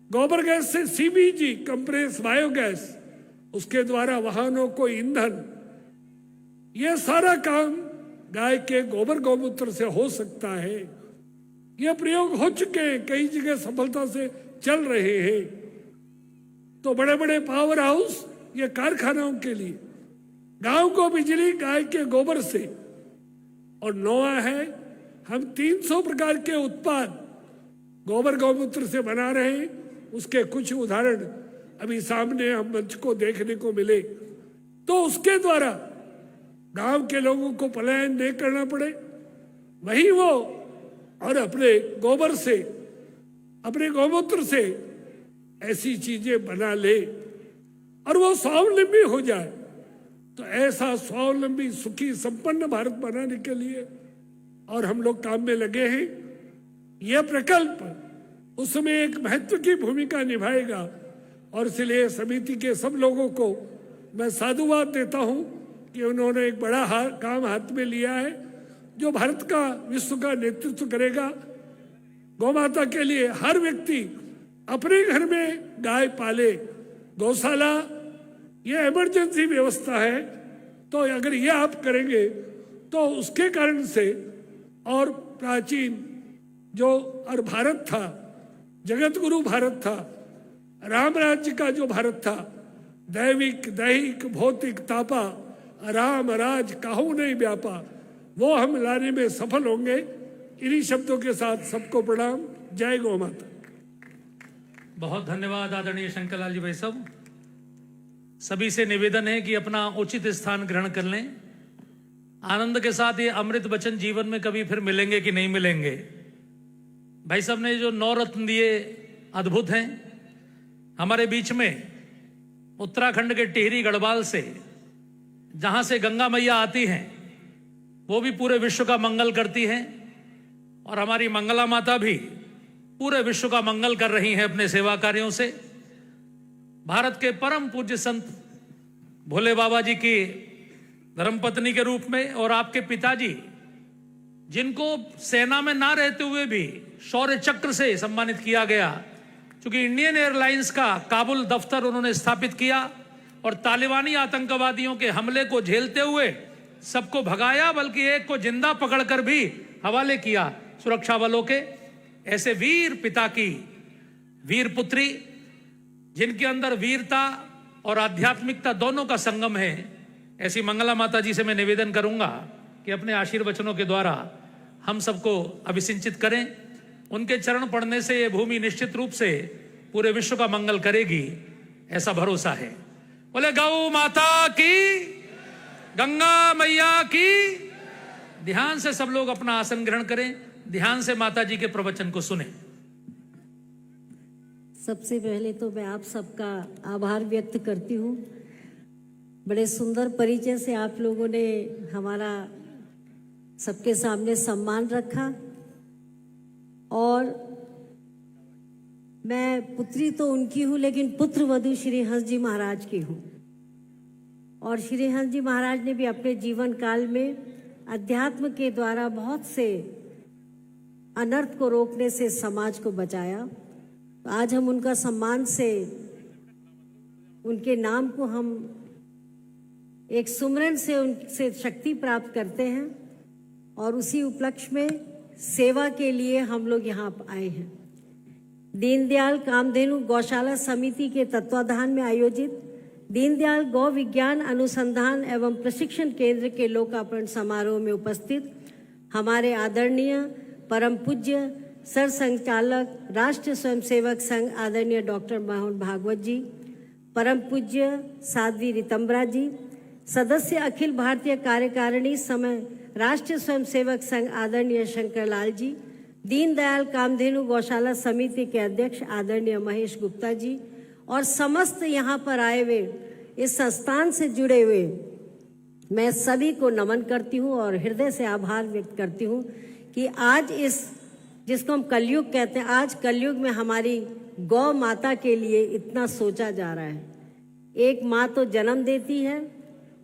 गोबर गैस से सीबीजी कंप्रेस बायोगैस, उसके द्वारा वाहनों को ईंधन। यह सारा काम गाय के गोबर गौमूत्र से हो सकता है। यह प्रयोग हो चुके हैं, कई जगह सफलता से चल रहे हैं। तो बड़े बड़े पावर हाउस, ये कारखानाओं के लिए, गांव को बिजली गाय के गोबर से। और नौवां है, हम 300 प्रकार के उत्पाद गोबर गौमूत्र से बना रहे हैं। उसके कुछ उदाहरण अभी सामने हम मंच को देखने को मिले। तो उसके द्वारा गांव के लोगों को पलायन नहीं करना पड़े, वही वो और अपने गोबर से, अपने गौमूत्र से ऐसी चीजें बना ले और वो स्वावलंबी हो जाए। तो ऐसा स्वावलंबी, सुखी, संपन्न भारत बनाने के लिए और हम लोग काम में लगे हैं। यह प्रकल्प उसमें एक महत्व की भूमिका निभाएगा और इसलिए समिति के सब लोगों को मैं साधुवाद देता हूं कि उन्होंने एक बड़ा काम हाथ में लिया है, जो भारत का, विश्व का नेतृत्व करेगा। गौमाता के लिए हर व्यक्ति अपने घर में गाय पाले, गौशाला, ये इमरजेंसी व्यवस्था है। तो अगर ये आप करेंगे तो उसके कारण से, और प्राचीन जो और भारत था, जगत गुरु भारत था, राम राज्य का जो भारत था, दैविक दैहिक भौतिक तापा, राम राज काहू नहीं व्यापा, वो हम लाने में सफल होंगे। इन्हीं शब्दों के साथ सबको प्रणाम। जय गौ माता। बहुत धन्यवाद आदरणीय शंकरलाल जी भाई साहब। सभी से निवेदन है कि अपना उचित स्थान ग्रहण कर लें। आनंद के साथ ये अमृत वचन जीवन में कभी फिर मिलेंगे कि नहीं मिलेंगे। भाई साहब ने जो 9 रत्न दिए अद्भुत हैं। हमारे बीच में उत्तराखंड के टिहरी गढ़वाल से, जहां से गंगा मैया आती हैं, वो भी पूरे विश्व का मंगल करती हैं। और हमारी मंगला माता भी पूरे विश्व का मंगल कर रही हैं अपने सेवा कार्यों से। भारत के परम पूज्य संत भोले बाबा जी की धर्मपत्नी के रूप में, और आपके पिताजी, जिनको सेना में ना रहते हुए भी शौर्य चक्र से सम्मानित किया गया, क्योंकि इंडियन एयरलाइंस का काबुल दफ्तर उन्होंने स्थापित किया और तालिबानी आतंकवादियों के हमले को झेलते हुए सबको भगाया, बल्कि एक को जिंदा पकड़कर भी हवाले किया सुरक्षा बलों के। ऐसे वीर पिता की वीर पुत्री, जिनके अंदर वीरता और आध्यात्मिकता दोनों का संगम है, ऐसी मंगला माता जी से मैं निवेदन करूंगा कि अपने आशीर्वचनों के द्वारा हम सबको अभिसिंचित करें। उनके चरण पड़ने से ये भूमि निश्चित रूप से पूरे विश्व का मंगल करेगी, ऐसा भरोसा है। बोले गौ माता की, गंगा मैया की। ध्यान से सब लोग अपना आसन ग्रहण करें, ध्यान से माता जी के प्रवचन को सुने। सबसे पहले तो मैं आप सबका आभार व्यक्त करती हूँ। बड़े सुंदर परिचय से आप लोगों ने हमारा सबके सामने सम्मान रखा। और मैं पुत्री तो उनकी हूँ, लेकिन पुत्र वधू श्री हंस जी महाराज की हूँ। और श्री हंस जी महाराज ने भी अपने जीवन काल में अध्यात्म के द्वारा बहुत से अनर्थ को रोकने से समाज को बचाया। तो आज हम उनका सम्मान से, उनके नाम को हम एक सुमरन से उनसे शक्ति प्राप्त करते हैं। और उसी उपलक्ष्य में सेवा के लिए हम लोग यहाँ आए हैं। दीनदयाल कामधेनु गौशाला समिति के तत्वाधान में आयोजित दीनदयाल गौ विज्ञान अनुसंधान एवं प्रशिक्षण केंद्र के लोकार्पण समारोह में उपस्थित हमारे आदरणीय परम पूज्य सर संचालक राष्ट्रीय स्वयंसेवक संघ आदरणीय डॉक्टर मोहन भागवत जी, परम पूज्य साध्वी रितंबरा जी, सदस्य अखिल भारतीय कार्यकारिणी समय राष्ट्रीय स्वयंसेवक संघ आदरणीय शंकरलाल जी, दीनदयाल कामधेनु गौशाला समिति के अध्यक्ष आदरणीय महेश गुप्ता जी, और समस्त यहाँ पर आए हुए इस संस्थान से जुड़े हुए मैं सभी को नमन करती हूँ और हृदय से आभार व्यक्त करती हूँ कि आज इस जिसको हम कलयुग कहते हैं, आज कलयुग में हमारी गौ माता के लिए इतना सोचा जा रहा है। एक माँ तो जन्म देती है,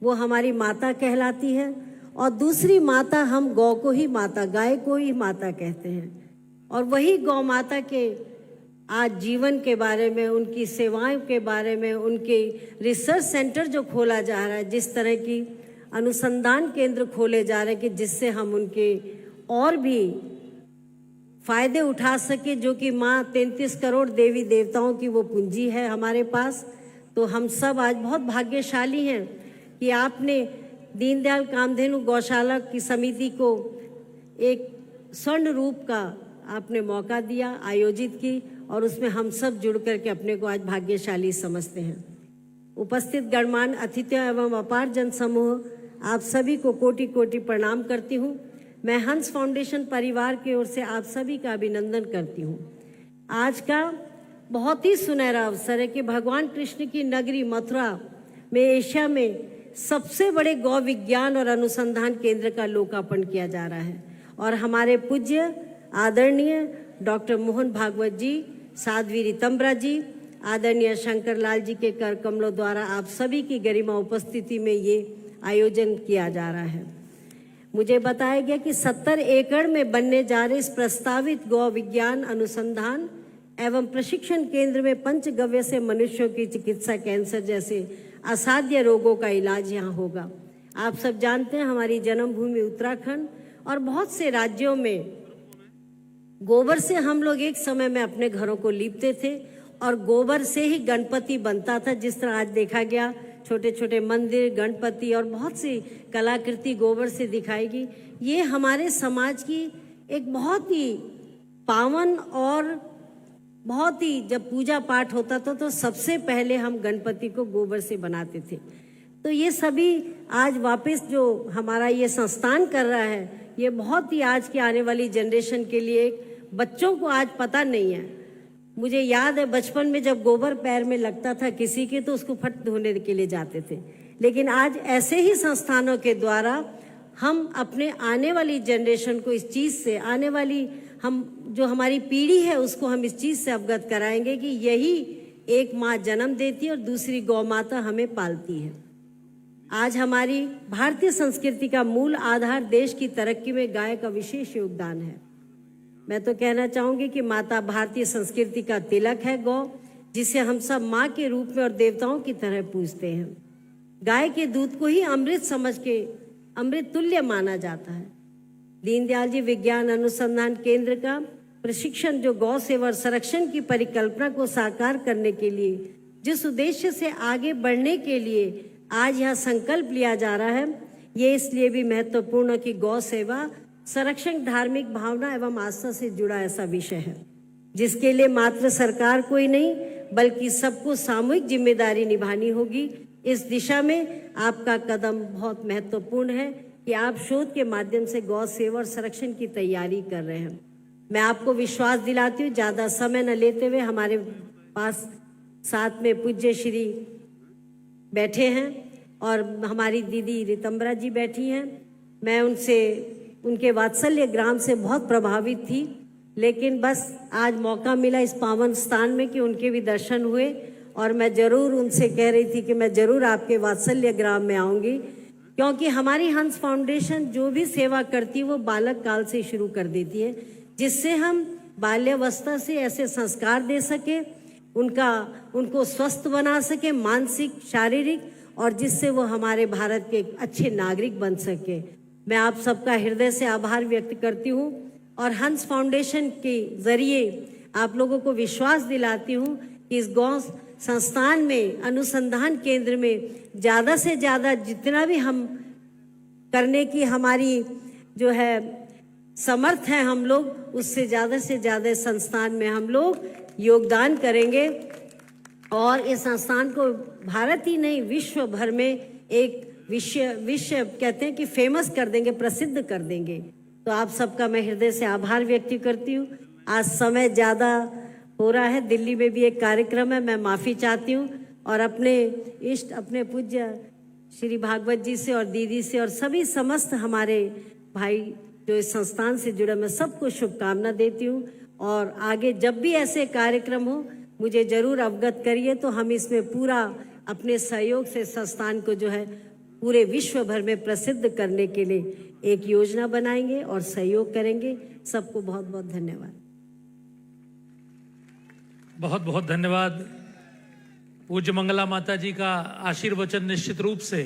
वो हमारी माता कहलाती है, और दूसरी माता हम गौ को ही माता, गाय को ही माता कहते हैं। और वही गौ माता के आज जीवन के बारे में, उनकी सेवाओं के बारे में, उनके रिसर्च सेंटर जो खोला जा रहा है, जिस तरह की अनुसंधान केंद्र खोले जा रहे हैं कि जिससे हम उनके और भी फायदे उठा सके, जो कि माँ 33 करोड़ देवी देवताओं की वो पूंजी है हमारे पास। तो हम सब आज बहुत भाग्यशाली हैं कि आपने दीनदयाल कामधेनु गौशाला की समिति को एक स्वर्ण रूप का आपने मौका दिया, आयोजित की, और उसमें हम सब जुड़ करके अपने को आज भाग्यशाली समझते हैं। उपस्थित गणमान्य अतिथियों एवं अपार जन समूह, आप सभी को कोटि कोटि प्रणाम करती हूँ। मैं हंस फाउंडेशन परिवार की ओर से आप सभी का अभिनंदन करती हूँ। आज का बहुत ही सुनहरा अवसर है कि भगवान कृष्ण की नगरी मथुरा में एशिया में सबसे बड़े गौ विज्ञान और अनुसंधान केंद्र का लोकार्पण किया जा रहा है, और हमारे पूज्य आदरणीय डॉक्टर मोहन भागवत जी, साध्वी रितंबरा जी, आदरणीय शंकर लाल जी के कर कमलों द्वारा आप सभी की गरिमा उपस्थिति में ये आयोजन किया जा रहा है। मुझे बताया गया कि 70 एकड़ में बनने जा रहे इस प्रस्तावित गौ विज्ञान अनुसंधान एवं प्रशिक्षण केंद्र में पंचगव्य से मनुष्यों की चिकित्सा, कैंसर जैसे असाध्य रोगों का इलाज यहाँ होगा। आप सब जानते हैं हमारी जन्मभूमि उत्तराखंड और बहुत से राज्यों में गोबर से हम लोग एक समय में अपने घरों को लीपते थे और गोबर से ही गणपति बनता था। जिस तरह आज देखा गया छोटे छोटे मंदिर, गणपति और बहुत सी कलाकृति गोबर से दिखाएगी। ये हमारे समाज की एक बहुत ही पावन और बहुत ही, जब पूजा पाठ होता था तो सबसे पहले हम गणपति को गोबर से बनाते थे। तो ये सभी आज वापस जो हमारा ये संस्थान कर रहा है, ये बहुत ही आज की आने वाली जनरेशन के लिए, बच्चों को आज पता नहीं है। मुझे याद है बचपन में जब गोबर पैर में लगता था किसी के तो उसको फट धोने के लिए जाते थे, लेकिन आज ऐसे ही संस्थानों के द्वारा हम अपने आने वाली जनरेशन को इस चीज़ से, आने वाली हम जो हमारी पीढ़ी है उसको हम इस चीज़ से अवगत कराएंगे कि यही एक माँ जन्म देती है और दूसरी गौ माता हमें पालती है। आज हमारी भारतीय संस्कृति का मूल आधार देश की तरक्की में गाय का विशेष योगदान है। मैं तो कहना चाहूंगी कि माता भारतीय संस्कृति का तिलक है गौ, जिसे हम सब माँ के रूप में और देवताओं की तरह पूजते हैं। गाय के दूध को ही अमृत समझ के अमृत तुल्य माना जाता है। दीनदयाल जी विज्ञान अनुसंधान केंद्र का प्रशिक्षण जो गौ सेवा और संरक्षण की परिकल्पना को साकार करने के लिए, जिस उद्देश्य से आगे बढ़ने के लिए आज यह संकल्प लिया जा रहा है, ये इसलिए भी महत्वपूर्ण कि गौ सेवा संरक्षण धार्मिक भावना एवं आस्था से जुड़ा ऐसा विषय है जिसके लिए मात्र सरकार को ही नहीं बल्कि सबको सामूहिक जिम्मेदारी निभानी होगी। इस दिशा में आपका कदम बहुत महत्वपूर्ण है कि आप शोध के माध्यम से गौ सेवा और संरक्षण की तैयारी कर रहे हैं। मैं आपको विश्वास दिलाती हूँ, ज़्यादा समय न लेते हुए हमारे पास साथ में पूज्य श्री बैठे हैं और हमारी दीदी रितंबरा जी बैठी हैं। मैं उनके वात्सल्य ग्राम से बहुत प्रभावित थी, लेकिन बस आज मौका मिला इस पावन स्थान में कि उनके भी दर्शन हुए, और मैं ज़रूर उनसे कह रही थी कि मैं ज़रूर आपके वात्सल्य ग्राम में आऊँगी, क्योंकि हमारी हंस फाउंडेशन जो भी सेवा करती है वो बालक काल से शुरू कर देती है, जिससे हम बाल्यावस्था से ऐसे संस्कार दे सके, उनको स्वस्थ बना सके मानसिक, शारीरिक, और जिससे वो हमारे भारत के अच्छे नागरिक बन सके। मैं आप सबका हृदय से आभार व्यक्त करती हूँ और हंस फाउंडेशन के जरिए आप लोगों को विश्वास दिलाती हूँ कि इस गौ संस्थान में, अनुसंधान केंद्र में ज़्यादा से ज़्यादा जितना भी हम करने की हमारी जो है समर्थ है हम लोग, उससे ज़्यादा से ज़्यादा संस्थान में हम लोग योगदान करेंगे और इस संस्थान को भारत ही नहीं विश्व भर में एक विश्व कहते हैं कि फेमस कर देंगे, प्रसिद्ध कर देंगे। तो आप सबका मैं हृदय से आभार व्यक्त करती हूँ। आज समय ज़्यादा हो रहा है, दिल्ली में भी एक कार्यक्रम है, मैं माफ़ी चाहती हूँ और अपने इष्ट, अपने पूज्य श्री भागवत जी से और दीदी से और सभी समस्त हमारे भाई जो इस संस्थान से जुड़े, मैं सबको शुभकामना देती हूँ। और आगे जब भी ऐसे कार्यक्रम हो मुझे जरूर अवगत करिए, तो हम इसमें पूरा अपने सहयोग से संस्थान को जो है पूरे विश्व भर में प्रसिद्ध करने के लिए एक योजना बनाएंगे और सहयोग करेंगे। सबको बहुत बहुत धन्यवाद। बहुत बहुत धन्यवाद। पूज्य मंगला माता जी का आशीर्वचन निश्चित रूप से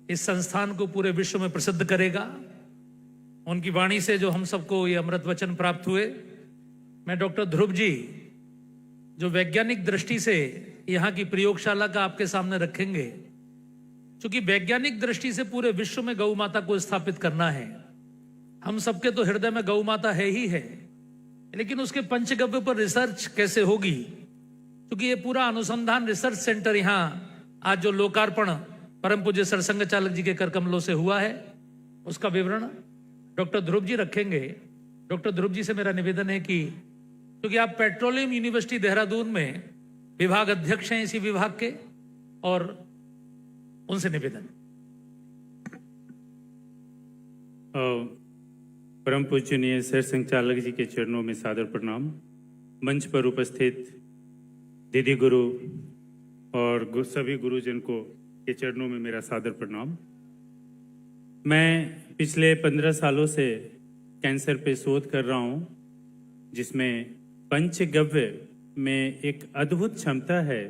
इस संस्थान को पूरे विश्व में प्रसिद्ध करेगा। उनकी वाणी से जो हम सबको ये अमृत वचन प्राप्त हुए, मैं डॉक्टर ध्रुव जी जो वैज्ञानिक दृष्टि से यहाँ की प्रयोगशाला का आपके सामने रखेंगे, क्योंकि वैज्ञानिक दृष्टि से पूरे विश्व में गौ माता को स्थापित करना है। हम सबके तो हृदय में गौ माता है ही है, लेकिन उसके पंचगव्य पर रिसर्च कैसे होगी, क्योंकि ये पूरा अनुसंधान रिसर्च सेंटर यहाँ आज जो लोकार्पण परम पूज्य सरसंघ चालक जी के कर कमलों से हुआ है, उसका विवरण डॉक्टर ध्रुव जी रखेंगे। डॉक्टर ध्रुव जी से मेरा निवेदन है कि क्योंकि आप पेट्रोलियम यूनिवर्सिटी देहरादून में विभाग अध्यक्ष हैं इसी विभाग के, और उनसे निवेदन। परम पूजनीय सरसंघ चालक जी के चरणों में सादर प्रणाम। मंच पर उपस्थित दीदी गुरु और सभी गुरुजन को के चरणों में मेरा सादर प्रणाम। मैं पिछले 15 सालों से कैंसर पे शोध कर रहा हूँ, जिसमें पंचगव्य में एक अद्भुत क्षमता है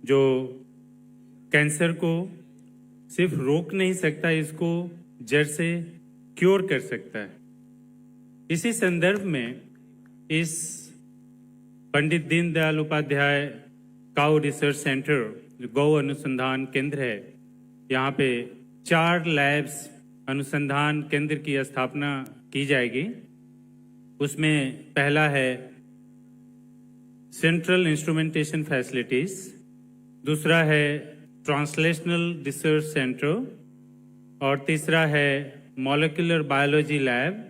जो कैंसर को सिर्फ रोक नहीं सकता, इसको जड़ से क्योर कर सकता है। इसी संदर्भ में इस Pandit Deendayal Upadhyay cow research centre गौ अनुसंधान केंद्र है, यहाँ पे 4 लैब्स अनुसंधान केंद्र की स्थापना की जाएगी। उसमें पहला है सेंट्रल इंस्ट्रूमेंटेशन फैसिलिटीज, दूसरा है ट्रांसलेशनल रिसर्च सेंटर, और तीसरा है मॉलिक्यूलर बायोलॉजी लैब,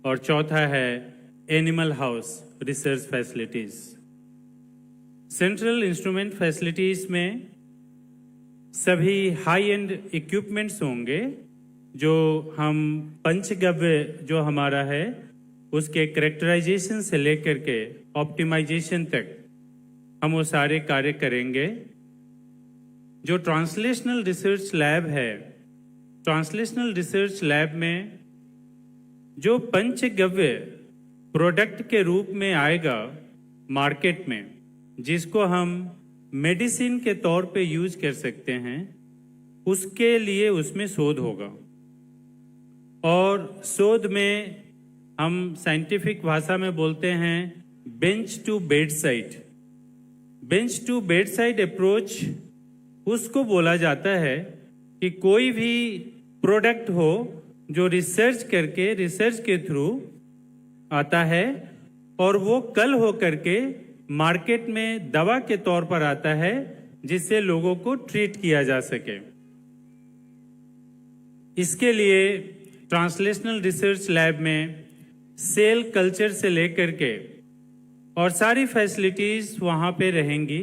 और चौथा है animal house research facilities. Central instrument facilities में सभी हाई एंड इक्विपमेंट्स होंगे जो हम पंचगव्य जो हमारा है उसके कैरेक्टराइजेशन से लेकर के ऑप्टिमाइजेशन तक हम वो सारे कार्य करेंगे। जो ट्रांसलेशनल रिसर्च लैब है, ट्रांसलेशनल रिसर्च लैब में जो पंचगव्य प्रोडक्ट के रूप में आएगा मार्केट में, जिसको हम मेडिसिन के तौर पे यूज कर सकते हैं, उसके लिए उसमें शोध होगा। और शोध में हम साइंटिफिक भाषा में बोलते हैं bench to bedside. Bench to bedside approach उसको बोला जाता है कि कोई भी प्रोडक्ट हो जो रिसर्च करके, रिसर्च के थ्रू आता है और वो कल हो करके मार्केट में दवा के तौर पर आता है, जिससे लोगों को ट्रीट किया जा सके। इसके लिए ट्रांसलेशनल रिसर्च लैब में सेल कल्चर से लेकर के और सारी फैसिलिटीज वहां पे रहेंगी,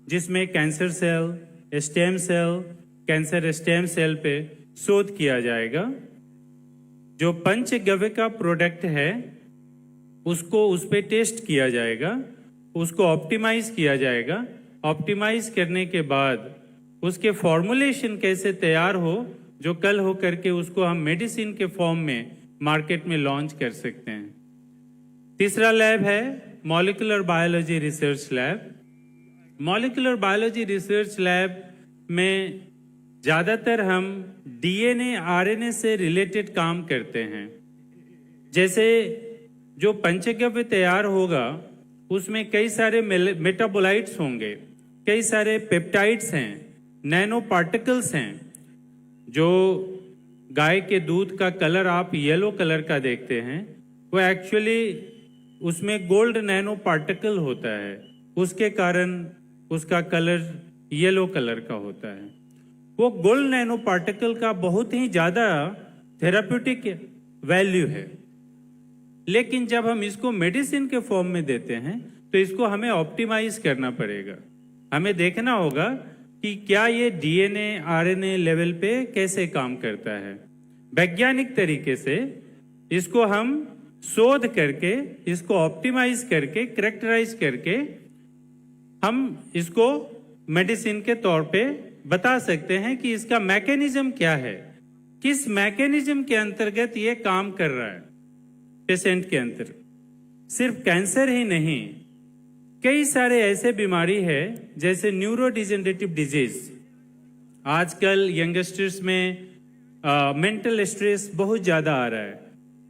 जिसमें cancer cell, stem cell, cancer stem cell पे शोध किया जाएगा। जो पंचगव्य का प्रोडक्ट है उसको उस पे टेस्ट किया जाएगा, उसको ऑप्टिमाइज किया जाएगा। ऑप्टिमाइज करने के बाद उसके फॉर्मुलेशन कैसे तैयार हो जो कल हो करके उसको हम मेडिसिन के फॉर्म में मार्केट में लॉन्च कर सकते हैं। तीसरा लैब है molecular biology research lab. Molecular biology research lab में ज़्यादातर हम डीएनए आरएनए से रिलेटेड काम करते हैं। जैसे जो पंचगव्य तैयार होगा उसमें कई सारे मेटाबोलाइट्स होंगे, कई सारे पेप्टाइड्स हैं, नैनो पार्टिकल्स हैं। जो गाय के दूध का कलर आप येलो कलर का देखते हैं, वो एक्चुअली उसमें गोल्ड नैनो पार्टिकल होता है, उसके कारण उसका कलर येलो कलर का होता है। वो गोल्ड नैनो पार्टिकल का बहुत ही ज़्यादा थेराप्यूटिक वैल्यू है, लेकिन जब हम इसको मेडिसिन के फॉर्म में देते हैं तो इसको हमें ऑप्टिमाइज करना पड़ेगा। हमें देखना होगा कि क्या ये डीएनए आरएनए लेवल पे कैसे काम करता है। वैज्ञानिक तरीके से इसको हम शोध करके, इसको ऑप्टिमाइज करके, करेक्टराइज करके हम इसको मेडिसिन के तौर पे बता सकते हैं कि इसका मैकेनिज्म क्या है, किस मैकेनिज्म के अंतर्गत ये काम कर रहा है पेशेंट के अंदर। सिर्फ कैंसर ही नहीं, कई सारे ऐसे बीमारी है जैसे न्यूरो डिजेनरेटिव डिजीज। आजकल यंगस्टर्स में मेंटल स्ट्रेस बहुत ज्यादा आ रहा है,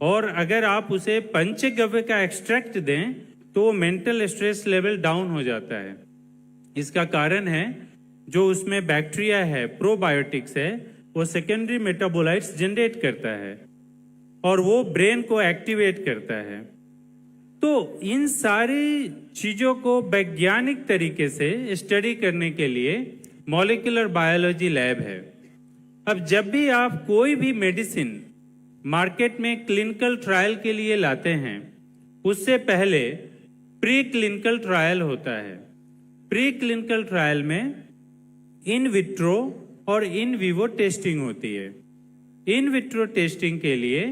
और अगर आप उसे पंचगव्य का एक्सट्रैक्ट दें तो मेंटल स्ट्रेस लेवल डाउन हो जाता है। इसका कारण है जो उसमें बैक्टीरिया है, प्रोबायोटिक्स है, वो सेकेंडरी मेटाबोलाइट्स जनरेट करता है और वो ब्रेन को एक्टिवेट करता है। तो इन सारी चीजों को वैज्ञानिक तरीके से स्टडी करने के लिए मॉलिक्यूलर बायोलॉजी लैब है। अब जब भी आप कोई भी मेडिसिन मार्केट में क्लिनिकल ट्रायल के लिए लाते हैं, उससे पहले प्री क्लिनिकल ट्रायल होता है। प्री क्लिनिकल ट्रायल में इन विट्रो और इन विवो टेस्टिंग होती है। इन विट्रो टेस्टिंग के लिए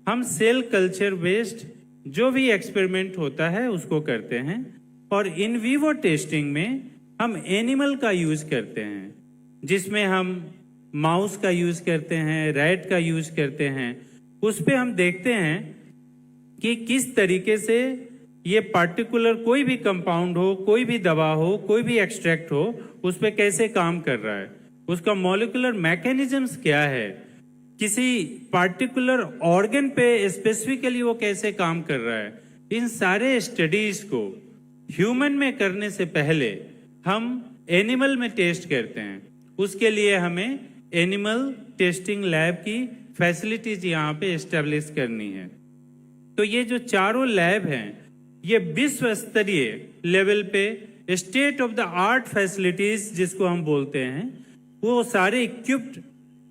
हम सेल कल्चर बेस्ड जो भी एक्सपेरिमेंट होता है उसको करते हैं, और इन विवो टेस्टिंग में हम एनिमल का यूज करते हैं, जिसमें हम माउस का यूज करते हैं, रैट का यूज करते हैं। उस पे हम देखते हैं कि किस तरीके से ये पार्टिकुलर कोई भी कंपाउंड हो, कोई भी दवा हो, कोई भी एक्सट्रैक्ट हो, उस पे कैसे काम कर रहा है, उसका मॉलिक्यूलर मैकेनिज्म्स क्या है, किसी पार्टिकुलर ऑर्गन पे स्पेसिफिकली वो कैसे काम कर रहा है। इन सारे स्टडीज को ह्यूमन में करने से पहले हम एनिमल में टेस्ट करते हैं। उसके लिए हमें एनिमल टेस्टिंग लैब की फैसिलिटीज यहाँ पे एस्टेब्लिश करनी है। तो ये जो चारों लैब हैं, ये विश्व स्तरीय लेवल पे state of the art facilities जिसको हम बोलते हैं, वो सारे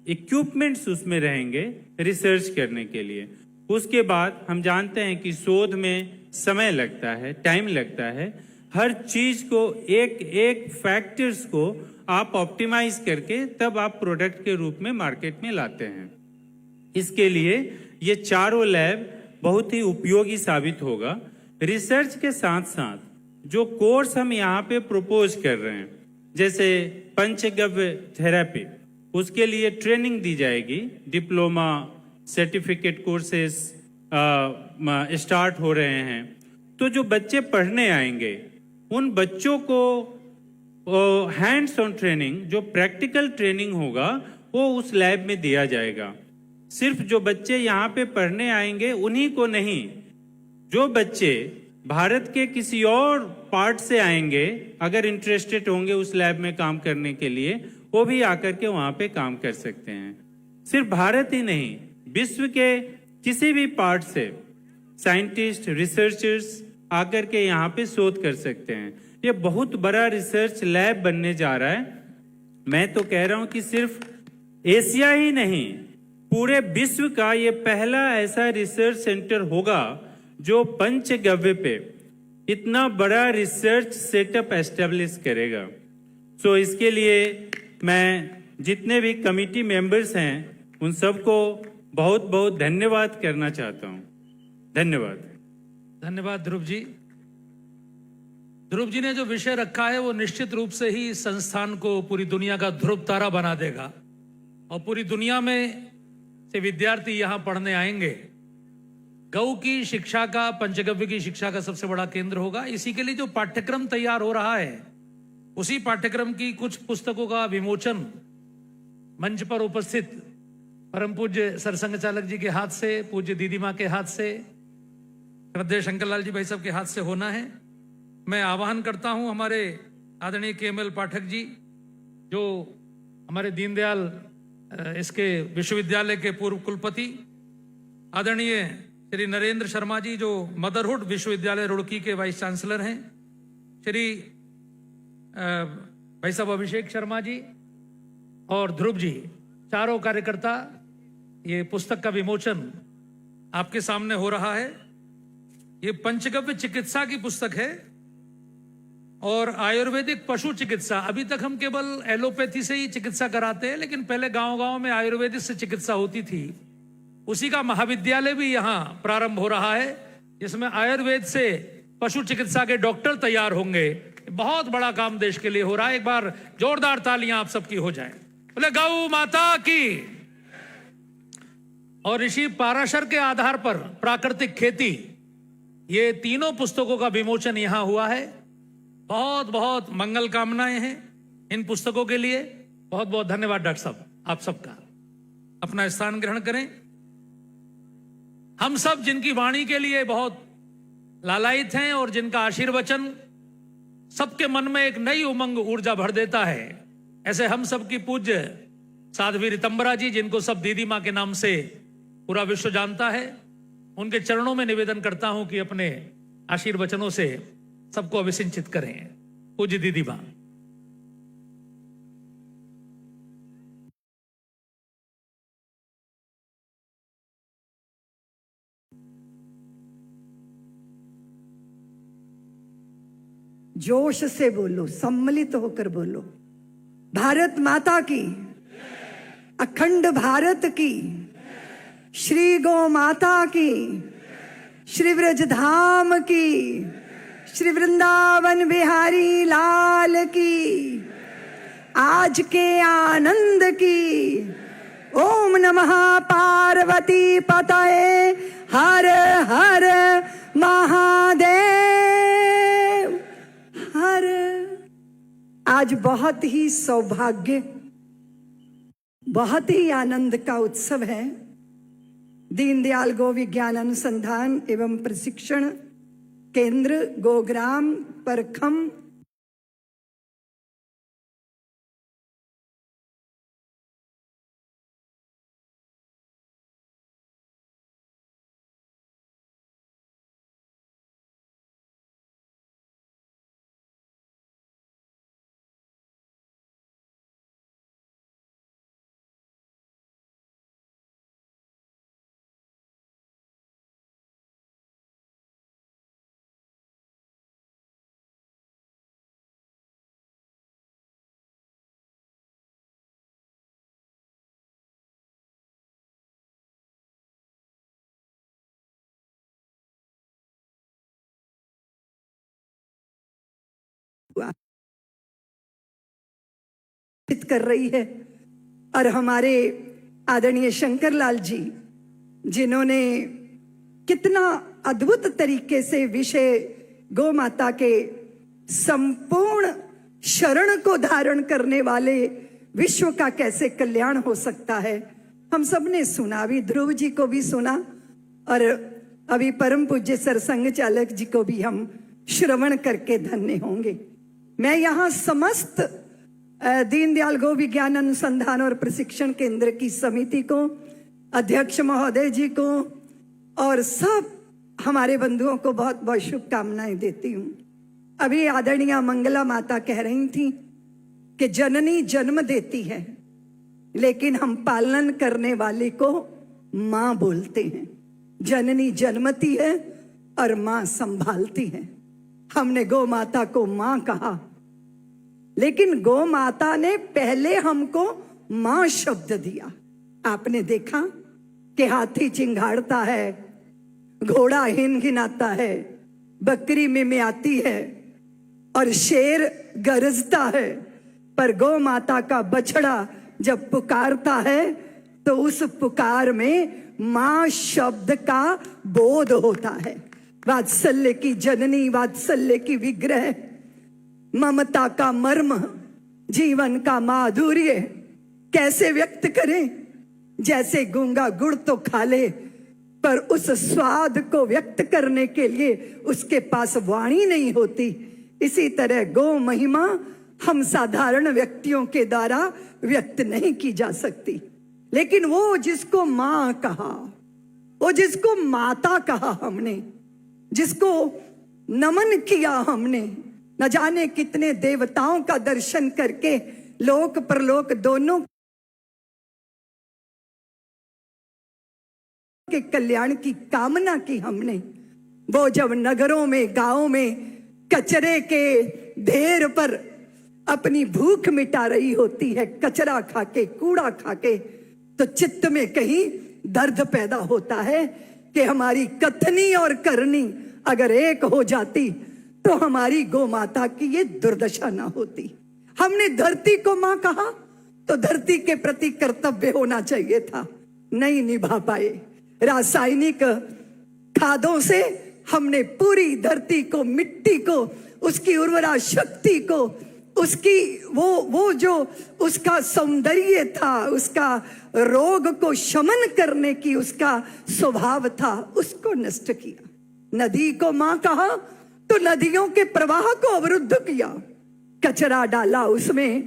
इक्विपमेंट्स उसमें रहेंगे रिसर्च करने के लिए। उसके बाद हम जानते हैं कि शोध में समय लगता है, टाइम लगता है। हर चीज को एक एक फैक्टर्स को आप ऑप्टिमाइज करके तब आप प्रोडक्ट के रूप में मार्केट में लाते हैं। इसके लिए ये चारों लैब बहुत ही उपयोगी साबित होगा। रिसर्च के साथ साथ जो कोर्स हम यहाँ पे प्रपोज कर रहे हैं, जैसे पंचगव्य थेरेपी, उसके लिए ट्रेनिंग दी जाएगी। डिप्लोमा सर्टिफिकेट कोर्सेस स्टार्ट हो रहे हैं। तो जो बच्चे पढ़ने आएंगे उन बच्चों को हैंड्स ऑन ट्रेनिंग, जो प्रैक्टिकल ट्रेनिंग होगा, वो उस लैब में दिया जाएगा। सिर्फ जो बच्चे यहाँ पे पढ़ने आएंगे उन्हीं को नहीं, जो बच्चे भारत के किसी और पार्ट से आएंगे, अगर इंटरेस्टेड होंगे उस लैब में काम करने के लिए, वो भी आकर के वहां पे काम कर सकते हैं। सिर्फ भारत ही नहीं, विश्व के किसी भी पार्ट से साइंटिस्ट, रिसर्चर्स आकर के यहाँ पे शोध कर सकते हैं। ये बहुत बड़ा रिसर्च लैब बनने जा रहा है। मैं तो कह रहा हूं कि सिर्फ एशिया ही नहीं, पूरे विश्व का ये पहला ऐसा रिसर्च सेंटर होगा जो पंचगव्य पे इतना बड़ा रिसर्च सेटअप एस्टेब्लिश करेगा। सो इसके लिए मैं जितने भी कमिटी मेंबर्स हैं उन सबको बहुत बहुत धन्यवाद करना चाहता हूं। धन्यवाद। धन्यवाद ध्रुव जी। ध्रुव जी ने जो विषय रखा है वो निश्चित रूप से ही संस्थान को पूरी दुनिया का ध्रुव तारा बना देगा, और पूरी दुनिया में से विद्यार्थी यहाँ पढ़ने आएंगे। गौ की शिक्षा का, पंचगव्य की शिक्षा का सबसे बड़ा केंद्र होगा। इसी के लिए जो पाठ्यक्रम तैयार हो रहा है, उसी पाठ्यक्रम की कुछ पुस्तकों का विमोचन मंच पर उपस्थित परम पूज्य सरसंघ चालक जी के हाथ से, पूज्य दीदी माँ के हाथ से, श्रद्धेय शंकरलाल जी भाई साहब के हाथ से होना है। मैं आह्वान करता हूं हमारे आदरणीय केएमएल पाठक जी, जो हमारे दीनदयाल इसके विश्वविद्यालय के पूर्व कुलपति, आदरणीय श्री नरेंद्र शर्मा जी जो मदरहुड विश्वविद्यालय रुड़की के वाइस चांसलर हैं, श्री भाई साहब अभिषेक शर्मा जी और ध्रुव जी, चारों कार्यकर्ता, ये पुस्तक का विमोचन आपके सामने हो रहा है। ये पंचगव्य चिकित्सा की पुस्तक है और आयुर्वेदिक पशु चिकित्सा। अभी तक हम केवल एलोपैथी से ही चिकित्सा कराते हैं, लेकिन पहले गांव-गांव में आयुर्वेदिक से चिकित्सा होती थी। उसी का महाविद्यालय भी यहाँ प्रारंभ हो रहा है, जिसमें आयुर्वेद से पशु चिकित्सा के डॉक्टर तैयार होंगे। बहुत बड़ा काम देश के लिए हो रहा है। एक बार जोरदार तालियां आप सबकी हो जाए। बोले गौ माता की। और ऋषि पाराशर के आधार पर प्राकृतिक खेती, ये तीनों पुस्तकों का विमोचन यहां हुआ है। बहुत बहुत मंगल कामनाएं हैं इन पुस्तकों के लिए। बहुत बहुत धन्यवाद डॉक्टर साहब, आप सबका। अपना स्थान ग्रहण करें। हम सब जिनकी वाणी के लिए बहुत लालायित हैं और जिनका आशीर्वचन सबके मन में एक नई उमंग ऊर्जा भर देता है, ऐसे हम सब की पूज्य साध्वी रितंबरा जी, जिनको सब दीदी मां के नाम से पूरा विश्व जानता है, उनके चरणों में निवेदन करता हूं कि अपने आशीर्वचनों से सबको अभिसिंचित करें। पूज्य दीदी मां। जोश से बोलो, सम्मिलित होकर बोलो। भारत माता की, अखंड भारत की, श्री गौ माता की, श्री ब्रज धाम की, श्री वृंदावन बिहारी लाल की, आज के आनंद की। ओम नमः पार्वती पतये हर हर महादेव हर। आज बहुत ही सौभाग्य, बहुत ही आनंद का उत्सव है। दीनदयाल गो विज्ञान अनुसंधान एवं प्रशिक्षण केंद्र गोग्राम परखम कर रही है। और हमारे आदरणीय शंकर लाल जी, जिन्होंने कितना अद्भुत तरीके से विषय गौ माता के संपूर्ण शरण को धारण करने वाले विश्व का कैसे कल्याण हो सकता है, हम सब ने सुना। अभी ध्रुव जी को भी सुना और अभी परम पूज्य सरसंघ चालक जी को भी हम श्रवण करके धन्य होंगे। मैं यहाँ समस्त दीनदयाल गो विज्ञान अनुसंधान और प्रशिक्षण केंद्र की समिति को, अध्यक्ष महोदय जी को और सब हमारे बंधुओं को बहुत बहुत शुभकामनाएं देती हूँ। अभी आदरणीय मंगला माता कह रही थी कि जननी जन्म देती है, लेकिन हम पालन करने वाले को माँ बोलते हैं। जननी जन्मती है और माँ संभालती है। हमने गौ माता को माँ कहा, लेकिन गौ माता ने पहले हमको माँ शब्द दिया। आपने देखा कि हाथी चिंघाड़ता है, घोड़ा हिनहिनाता है, बकरी मिमियाती है और शेर गरजता है, पर गौ माता का बछड़ा जब पुकारता है तो उस पुकार में माँ शब्द का बोध होता है। वात्सल्य की जननी, वात्सल्य की विग्रह, ममता का मर्म, जीवन का माधुर्य कैसे व्यक्त करें? जैसे गूंगा गुड़ तो खा ले, पर उस स्वाद को व्यक्त करने के लिए उसके पास वाणी नहीं होती। इसी तरह गौ महिमा हम साधारण व्यक्तियों के द्वारा व्यक्त नहीं की जा सकती, लेकिन वो जिसको माँ कहा, वो जिसको माता कहा हमने, जिसको नमन किया हमने, न जाने कितने देवताओं का दर्शन करके लोक परलोक दोनों के कल्याण की कामना की हमने। वो जब नगरों में, गांवों में कचरे के ढेर पर अपनी भूख मिटा रही होती है, कचरा खाके, कूड़ा खाके, तो चित्त में कहीं दर्द पैदा होता है कि हमारी कथनी और करनी अगर एक हो जाती तो हमारी गौ माता की ये दुर्दशा ना होती। हमने धरती को मां कहा तो धरती के प्रति कर्तव्य होना चाहिए था, नहीं निभा पाए। रासायनिक खादों से हमने पूरी धरती को, मिट्टी को, उसकी उर्वरा शक्ति को, उसकी वो जो उसका सौंदर्य था, उसका रोग को शमन करने की उसका स्वभाव था, उसको नष्ट किया। नदी को मां कहा तो नदियों के प्रवाह को अवरुद्ध किया, कचरा डाला उसमें,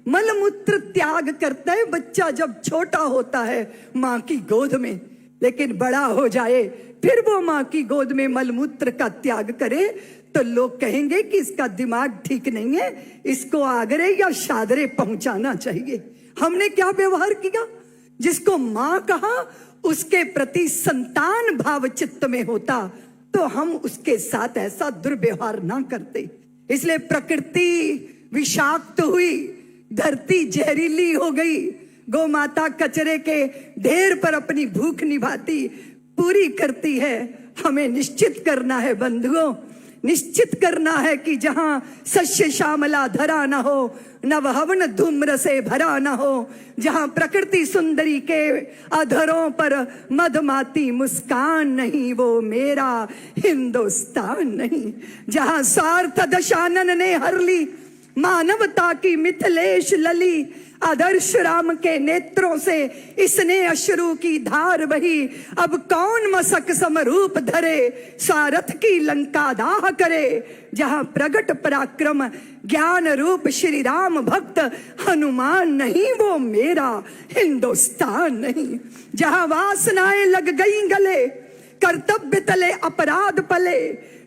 मलमूत्र त्याग करता है बच्चा जब छोटा होता है मां की गोद में, लेकिन बड़ा हो जाए फिर वो मां की गोद में मलमूत्र का त्याग करे तो लोग कहेंगे कि इसका दिमाग ठीक नहीं है, इसको आगरे या शादरे पहुंचाना चाहिए। हमने क्या व्यवहार किया? जिसको मां कहा उसके प्रति संतान भाव चित्त में होता तो हम उसके साथ ऐसा दुर्व्यवहार ना करते। इसलिए प्रकृति विषाक्त हुई, धरती जहरीली हो गई, गौ माता कचरे के ढेर पर अपनी भूख निभाती, पूरी करती है। हमें निश्चित करना है बंधुओं, निश्चित करना है कि जहां सस्य श्यामला धरा न हो, नव हवन धूम्र से भरा न हो, जहां प्रकृति सुंदरी के अधरों पर मधुमाती मुस्कान नहीं, वो मेरा हिंदुस्तान नहीं। जहां स्वार्थ दशानन ने हर ली मानवता की मिथिलेश लली, आदर्श राम के नेत्रों से इसने अश्रु की धार बही, अब कौन मसक समरूप धरे, सारथ की लंका दाह करे। जहां प्रगट पराक्रम ज्ञान रूप श्री राम भक्त हनुमान नहीं, वो मेरा हिंदुस्तान नहीं। जहां वासनाएं लग गई गले, कर्तव्य तले अपराध पले,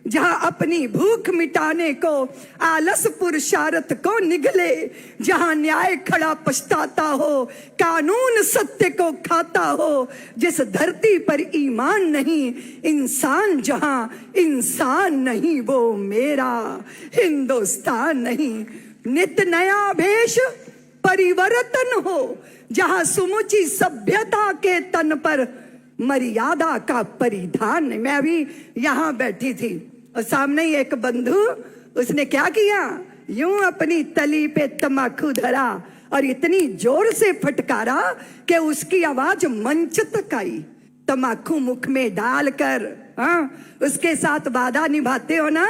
जहां अपनी भूख मिटाने को आलस पुरुषार्थ को निगले, जहां न्याय खड़ा पछताता हो, कानून सत्य को खाता हो, जिस धरती पर ईमान नहीं, इंसान जहां इंसान नहीं, वो मेरा हिंदुस्तान नहीं। नित नया भेष परिवर्तन हो, जहां सुमुची सभ्यता के तन पर मर्यादा का परिधान। मैं अभी यहां बैठी थी और सामने ही एक बंधु, उसने क्या किया, यूं अपनी तली पे तमाकू धरा और इतनी जोर से फटकारा कि उसकी आवाज मंच तक आई। तमाकू मुख में डालकर, हाँ, उसके साथ वादा निभाते हो ना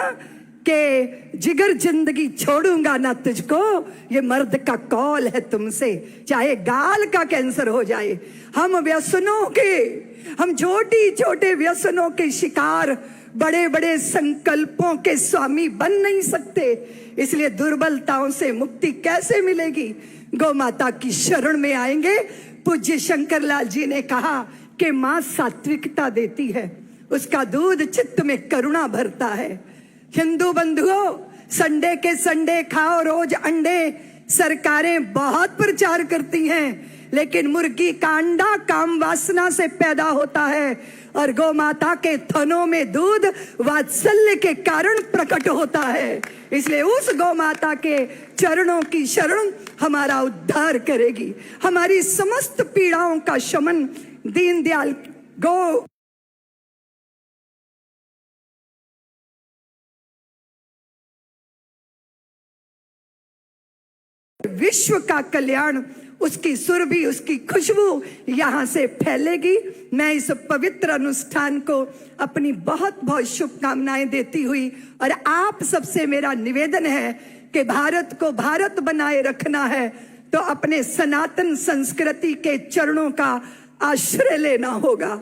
कि जिगर जिंदगी छोड़ूंगा ना तुझको, ये मर्द का कॉल है तुमसे, चाहे गाल का कैंसर हो जाए। हम व्यसनों के, हम छोटी छोटे व्यसनों के शिकार, बड़े बड़े संकल्पों के स्वामी बन नहीं सकते। इसलिए दुर्बलताओं से मुक्ति कैसे मिलेगी? गौ माता की शरण में आएंगे। पूज्य शंकरलाल जी ने कहा कि मां सात्विकता देती है, उसका दूध चित्त में करुणा भरता है। हिंदू बंधुओं, संडे के संडे खाओ रोज अंडे, सरकारें बहुत प्रचार करती हैं, लेकिन मुर्गी का अंडा काम वासना से पैदा होता है और गौ माता के थनों में दूध वात्सल्य के कारण प्रकट होता है। इसलिए उस गौ माता के चरणों की शरण हमारा उद्धार करेगी, हमारी समस्त पीड़ाओं का शमन दीनदयाल गौ विश्व का कल्याण, उसकी सुरभि, उसकी खुशबू यहां से फैलेगी। मैं इस पवित्र अनुष्ठान को अपनी बहुत बहुत शुभकामनाएं देती हुई, और आप सबसे मेरा निवेदन है कि भारत को भारत बनाए रखना है तो अपने सनातन संस्कृति के चरणों का आश्रय लेना होगा।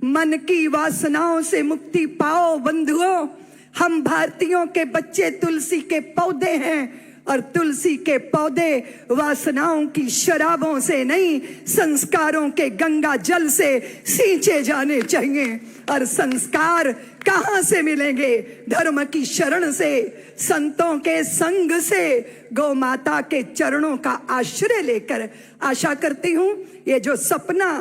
मन की वासनाओं से मुक्ति पाओ बंधुओं। हम भारतीयों के बच्चे तुलसी के पौधे हैं, और तुलसी के पौधे वासनाओं की शराबों से नहीं, संस्कारों के गंगा जल से सींचे जाने चाहिए। और संस्कार कहां से मिलेंगे? धर्म की शरण से, संतों के संग से, गौ माता के चरणों का आश्रय लेकर। आशा करती हूं ये जो सपना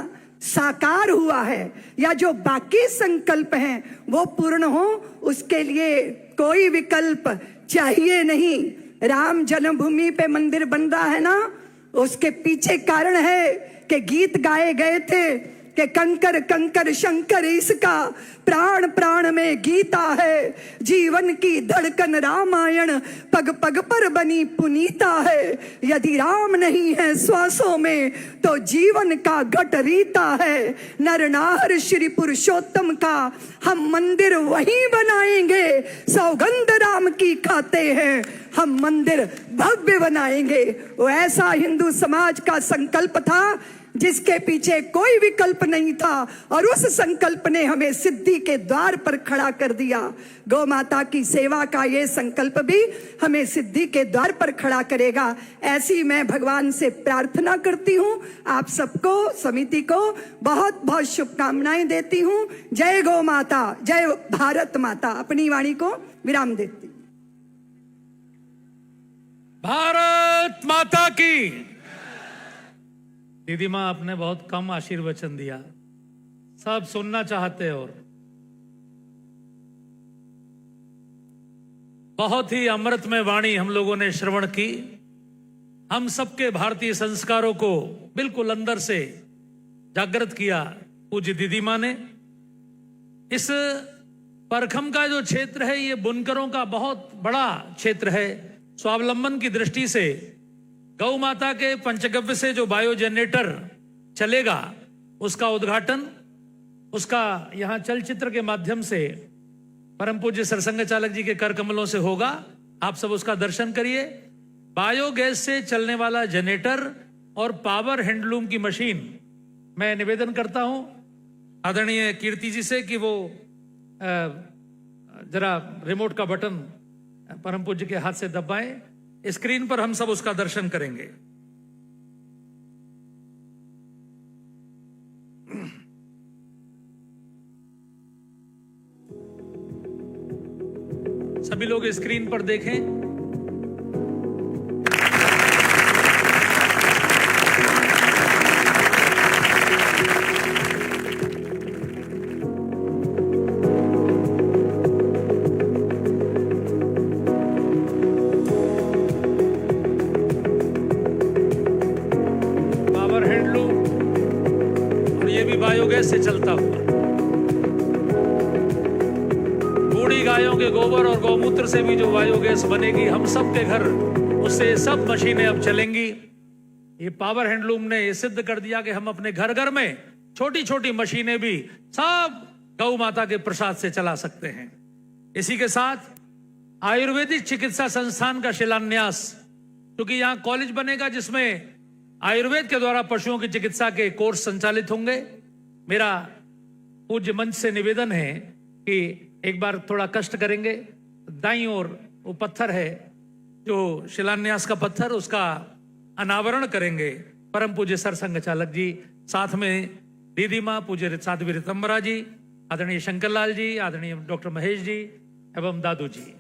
साकार हुआ है या जो बाकी संकल्प हैं वो पूर्ण हो, उसके लिए कोई विकल्प चाहिए नहीं। राम जन्मभूमि पे मंदिर बन रहा है ना, उसके पीछे कारण है कि गीत गाए गए थे कि कंकर कंकर शंकर इसका, प्राण प्राण में गीता है, जीवन की धड़कन रामायण, पग पग पर बनी पुनीता है। यदि राम नहीं है श्वासों में तो जीवन का घट रीता है। नर नार श्री पुरुषोत्तम का हम मंदिर वहीं बनाएंगे, सौगंध राम की खाते हैं हम मंदिर भव्य बनाएंगे। वो ऐसा हिंदू समाज का संकल्प था जिसके पीछे कोई विकल्प नहीं था, और उस संकल्प ने हमें सिद्धि के द्वार पर खड़ा कर दिया। गौ माता की सेवा का ये संकल्प भी हमें सिद्धि के द्वार पर खड़ा करेगा। ऐसी मैं भगवान से प्रार्थना करती हूँ। आप सबको, समिति को बहुत बहुत शुभकामनाएं देती हूँ। जय गौ माता, जय भारत माता। अपनी वाणी को विराम देती हूँ। भारत माता की। दीदी माँ, आपने बहुत कम आशीर्वचन दिया, सब सुनना चाहते, और बहुत ही अमृतमय वाणी हम लोगों ने श्रवण की। हम सबके भारतीय संस्कारों को बिल्कुल अंदर से जागृत किया पूज्य दीदी माँ ने। इस परखम का जो क्षेत्र है, ये बुनकरों का बहुत बड़ा क्षेत्र है। स्वावलंबन की दृष्टि से गौ माता के पंचगव्य से जो बायो जनरेटर चलेगा, उसका उद्घाटन, उसका यहाँ चलचित्र के माध्यम से परम पूज्य सरसंघ चालक जी के कर कमलों से होगा। आप सब उसका दर्शन करिए। बायोगैस से चलने वाला जनरेटर और पावर हैंडलूम की मशीन, मैं निवेदन करता हूं आदरणीय कीर्ति जी से कि वो जरा रिमोट का बटन परम पूज्य के हाथ से दबाएं। स्क्रीन पर हम सब उसका दर्शन करेंगे। सभी लोग स्क्रीन पर देखें। बायोगैस से चलता हुआ, बूढ़ी गायों के गोबर और गौमूत्र से भी जो बायोगैस बनेगी, हम सब के घर उससे सब मशीनें अब चलेंगी। ये पावर हैंडलूम ने ये सिद्ध कर दिया कि हम अपने घर घर में छोटी छोटी मशीनें भी सब गौ माता के प्रसाद से चला सकते हैं। इसी के साथ आयुर्वेदिक चिकित्सा संस्थान का शिलान्यास, क्योंकि यहाँ कॉलेज बनेगा जिसमें आयुर्वेद के द्वारा पशुओं की चिकित्सा के कोर्स संचालित होंगे। मेरा पूज्य मंच से निवेदन है कि एक बार थोड़ा कष्ट करेंगे। दाईं ओर वो पत्थर है जो शिलान्यास का पत्थर, उसका अनावरण करेंगे परम पूज्य सरसंघ चालक जी, साथ में दीदी माँ पूज्य साध्वी ऋतंबरा जी, आदरणीय शंकरलाल जी, आदरणीय डॉक्टर महेश जी एवं दादू जी।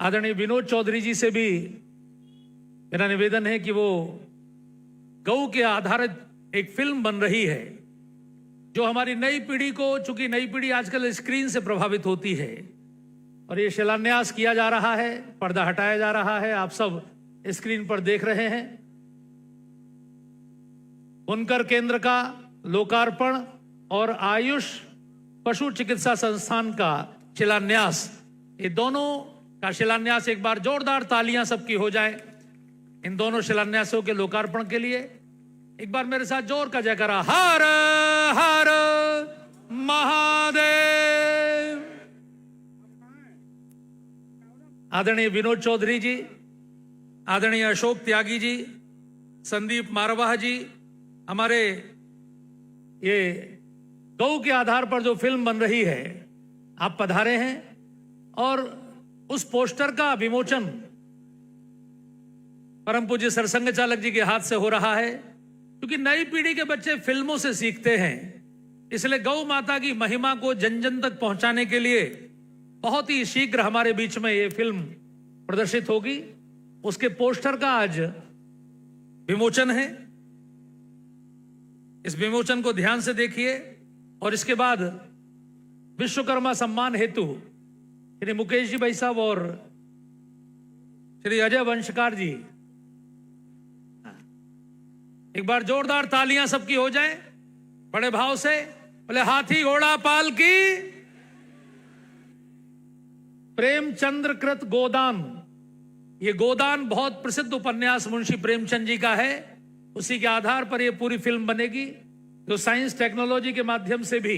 आदरणीय विनोद चौधरी जी से भी मेरा निवेदन है कि वो गौ के आधारित एक फिल्म बन रही है जो हमारी नई पीढ़ी को, चूंकि नई पीढ़ी आजकल स्क्रीन से प्रभावित होती है, और ये शिलान्यास किया जा रहा है, पर्दा हटाया जा रहा है, आप सब स्क्रीन पर देख रहे हैं। बुनकर केंद्र का लोकार्पण और आयुष पशु चिकित्सा संस्थान का शिलान्यास, ये दोनों का शिलान्यास एक बार जोरदार तालियां सबकी हो जाए इन दोनों शिलान्यासों के लोकार्पण के लिए। एक बार मेरे साथ जोर का जयकारा, हर हर महादेव। आदरणीय विनोद चौधरी जी, आदरणीय अशोक त्यागी जी, संदीप मारवाह जी, हमारे ये गौ के आधार पर जो फिल्म बन रही है, आप पधारे हैं, और उस पोस्टर का विमोचन परम पूज्य सरसंघ चालक जी के हाथ से हो रहा है। क्योंकि नई पीढ़ी के बच्चे फिल्मों से सीखते हैं, इसलिए गौ माता की महिमा को जन जन तक पहुंचाने के लिए बहुत ही शीघ्र हमारे बीच में ये फिल्म प्रदर्शित होगी। उसके पोस्टर का आज विमोचन है। इस विमोचन को ध्यान से देखिए। और इसके बाद विश्वकर्मा सम्मान हेतु श्री मुकेश जी भाई साहब और श्री अजय वंशकार जी, एक बार जोरदार तालियां सबकी हो जाए बड़े भाव से। बोले हाथी घोड़ा पाल की। प्रेमचंद्र कृत गोदान, ये गोदान बहुत प्रसिद्ध उपन्यास मुंशी प्रेमचंद जी का है। उसी के आधार पर ये पूरी फिल्म बनेगी, जो साइंस टेक्नोलॉजी के माध्यम से भी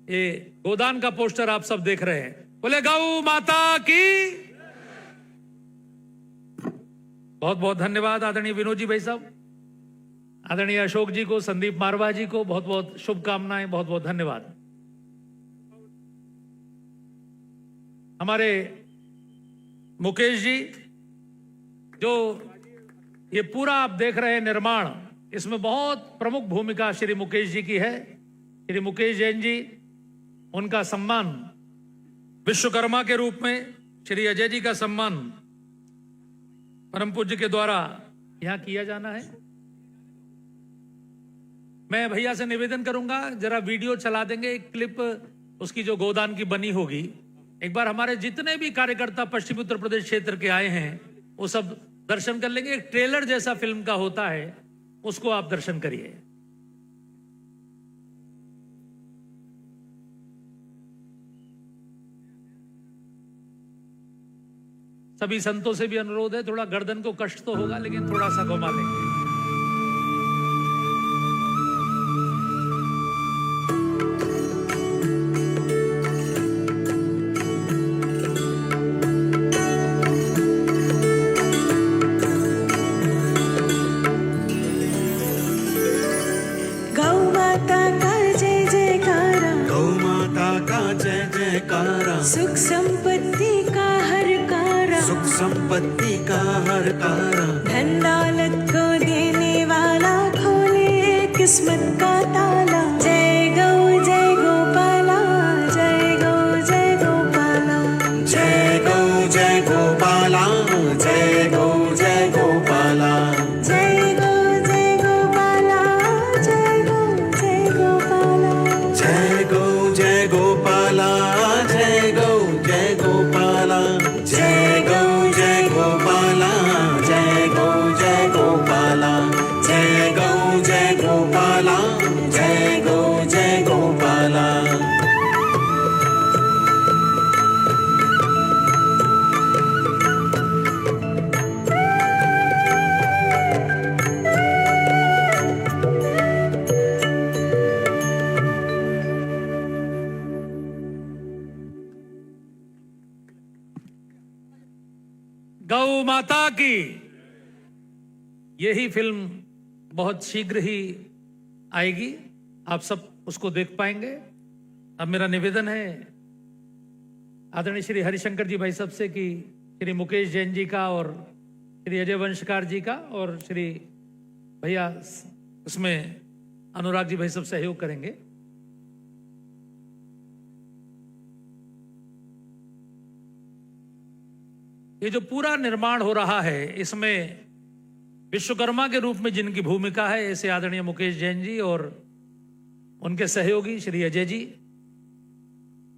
ये गोदान का पोस्टर आप सब देख रहे हैं। बोले गौ माता की। बहुत बहुत धन्यवाद आदरणीय विनोद जी भाई साहब, आदरणीय अशोक जी को, संदीप मारवा जी को बहुत बहुत शुभकामनाएं, बहुत बहुत धन्यवाद। हमारे मुकेश जी, जो ये पूरा आप देख रहे हैं निर्माण, इसमें बहुत प्रमुख भूमिका श्री मुकेश जी की है। श्री मुकेश जैन जी, उनका सम्मान विश्वकर्मा के रूप में, श्री अजय जी का सम्मान परम पूज्य के द्वारा यहां किया जाना है। मैं भैया से निवेदन करूंगा, जरा वीडियो चला देंगे, एक क्लिप उसकी जो गोदान की बनी होगी। एक बार हमारे जितने भी कार्यकर्ता पश्चिमी उत्तर प्रदेश क्षेत्र के आए हैं वो सब दर्शन कर लेंगे। एक ट्रेलर जैसा फिल्म का होता है, उसको आप दर्शन करिए। सभी संतों से भी अनुरोध है, थोड़ा गर्दन को कष्ट तो होगा लेकिन थोड़ा सा घुमा लेंगे। सुख संपत्ति का हरकारा, सुख संपत्ति का हरकारा, धन दौलत को देने वाला, खोले किस्मत का ताला। जय गोपाला, जय गोपाला, जय गोपाला, जय गोपाला, जय गोपाला, जय गोपाला, जय गोपाला, जय गोपाला, जय गोपाला, जय गोपाला, जय गोपाला, जय गोपाला, जय गोपाला। गौ माता की। यही फिल्म बहुत शीघ्र ही आएगी, आप सब उसको देख पाएंगे। अब मेरा निवेदन है आदरणीय श्री हरिशंकर जी भाई साहब से कि श्री मुकेश जैन जी का और श्री अजय वंशकार जी का और श्री भैया उसमें अनुराग जी भाई सब सहयोग करेंगे। ये जो पूरा निर्माण हो रहा है, इसमें विश्वकर्मा के रूप में जिनकी भूमिका है, ऐसे आदरणीय मुकेश जैन जी और उनके सहयोगी श्री अजय जी,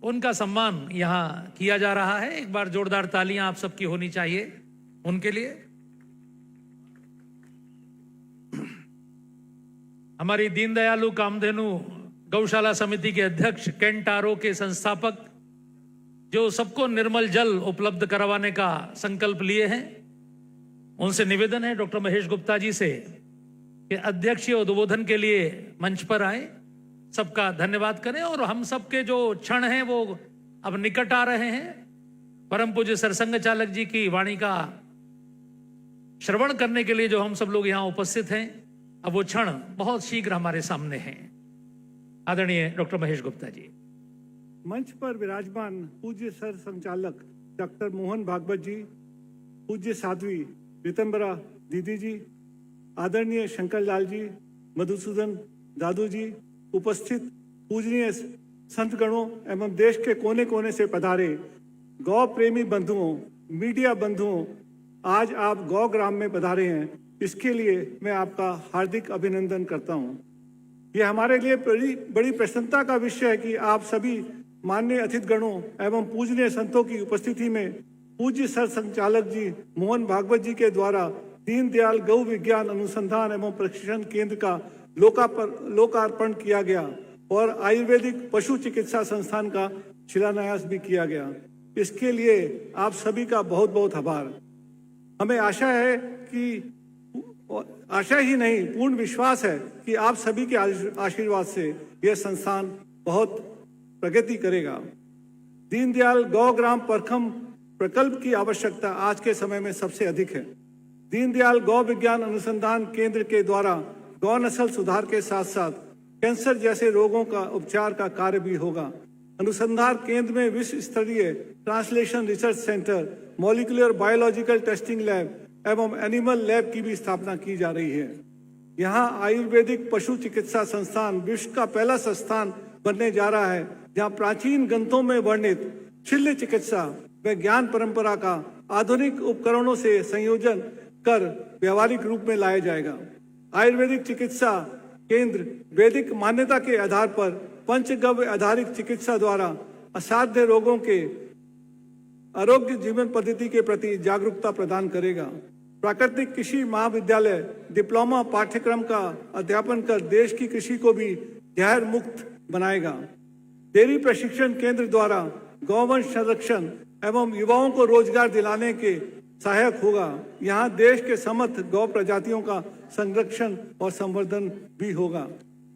उनका सम्मान यहां किया जा रहा है। एक बार जोरदार तालियां आप सबकी होनी चाहिए उनके लिए। हमारी दीनदयालु कामधेनु गौशाला समिति के अध्यक्ष, केंटारो के संस्थापक, जो सबको निर्मल जल उपलब्ध करवाने का संकल्प लिए हैं, उनसे निवेदन है डॉक्टर महेश गुप्ता जी से कि अध्यक्षीय उद्बोधन के लिए मंच पर आए, सबका धन्यवाद करें। और हम सबके जो क्षण हैं वो अब निकट आ रहे हैं। परम पूज्य सरसंघ चालक जी की वाणी का श्रवण करने के लिए जो हम सब लोग यहाँ उपस्थित हैं, अब वो क्षण बहुत शीघ्र हमारे सामने हैं। आदरणीय डॉक्टर महेश गुप्ता जी। मंच पर विराजमान पूज्य सर संचालक डॉक्टर मोहन भागवत जी, पूज्य साध्वी रितंबरा दीदी जी, आदरणीय शंकरलाल जी, मधुसूदन दादू जी, उपस्थित पूजनीय संतगणों एवं देश के कोने कोने से पधारे गौ प्रेमी बंधुओं, मीडिया बंधुओं, आज आप गौ ग्राम में पधारे हैं, इसके लिए मैं आपका हार्दिक अभिनंदन करता हूं। यह हमारे लिए बड़ी प्रसन्नता का विषय है कि आप सभी माननीय अतिथिगणों एवं पूजनीय संतों की उपस्थिति में पूज्य सर संचालक जी मोहन भागवत जी के द्वारा दीनदयाल गौ विज्ञान अनुसंधान एवं प्रशिक्षण केंद्र का लोकार्पण किया गया और आयुर्वेदिक पशु चिकित्सा संस्थान का शिलान्यास भी किया गया। इसके लिए आप सभी का बहुत बहुत आभार। हमें आशा है कि आशा ही नहीं, पूर्ण विश्वास है कि आप सभी के आशीर्वाद से यह संस्थान बहुत प्रगति करेगा। दीनदयाल गौ ग्राम परखम प्रकल्प की आवश्यकता आज के समय में सबसे अधिक है। दीनदयाल गौ विज्ञान अनुसंधान केंद्र के द्वारा गौ नस्ल सुधार के साथ साथ कैंसर जैसे रोगों का उपचार का कार्य भी होगा। अनुसंधान केंद्र में विश्व स्तरीय translation research centre, molecular biological testing lab एवं एनिमल लैब की भी स्थापना की जा रही है। यहाँ आयुर्वेदिक पशु चिकित्सा संस्थान विश्व का पहला संस्थान बनने जा रहा है, जहाँ प्राचीन ग्रंथों में वर्णित शल्य चिकित्सा व ज्ञान परंपरा का आधुनिक उपकरणों से संयोजन कर व्यवहारिक रूप में लाया जाएगा। आयुर्वेदिक चिकित्सा केंद्र वैदिक मान्यता के आधार पर पंचगव्य आधारित चिकित्सा द्वारा असाध्य रोगों के आरोग्य जीवन पद्धति के प्रति जागरूकता प्रदान करेगा। प्राकृतिक कृषि महाविद्यालय डिप्लोमा पाठ्यक्रम का अध्यापन कर देश की कृषि को भी जहर मुक्त बनाएगा। डेयरी प्रशिक्षण केंद्र द्वारा गौवंश संरक्षण एवं युवाओं को रोजगार दिलाने के सहायक होगा। यहाँ देश के समस्त गौ प्रजातियों का संरक्षण और संवर्धन भी होगा।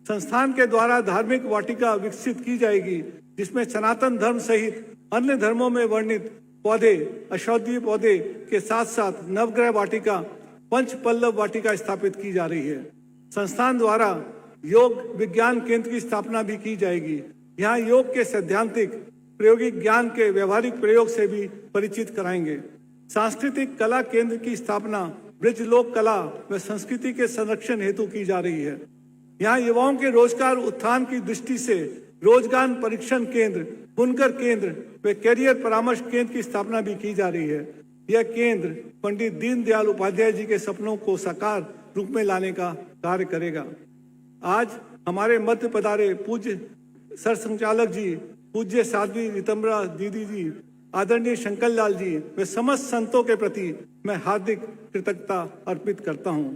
संस्थान के द्वारा धार्मिक वाटिका विकसित की जाएगी, जिसमें सनातन धर्म सहित अन्य धर्मों में वर्णित पौधे, औषधीय पौधे के साथ साथ नवग्रह वाटिका, पंच पल्लव वाटिका स्थापित की जा रही है। संस्थान द्वारा योग विज्ञान केंद्र की स्थापना भी की जाएगी। यहाँ योग के सैद्धांतिक प्रायोगिक ज्ञान के व्यवहारिक प्रयोग से भी परिचित कराएंगे। सांस्कृतिक कला केंद्र की स्थापना ब्रजलोक कला व संस्कृति के संरक्षण हेतु की जा रही है। यहाँ युवाओं के रोजगार उत्थान की दृष्टि से रोजगार परीक्षण केंद्र, बुनकर केंद्र व कैरियर परामर्श केंद्र की स्थापना भी की जा रही है। यह केंद्र पंडित दीनदयाल उपाध्याय जी के सपनों को साकार रूप में लाने का कार्य करेगा। आज हमारे मध्य पधारे पूज्य सर संचालक जी, पूज्य साध्वी रितम्रा दीदी जी, आदरणीय शंकर लाल जी व समस्त संतों के प्रति मैं हार्दिक कृतज्ञता अर्पित करता हूं।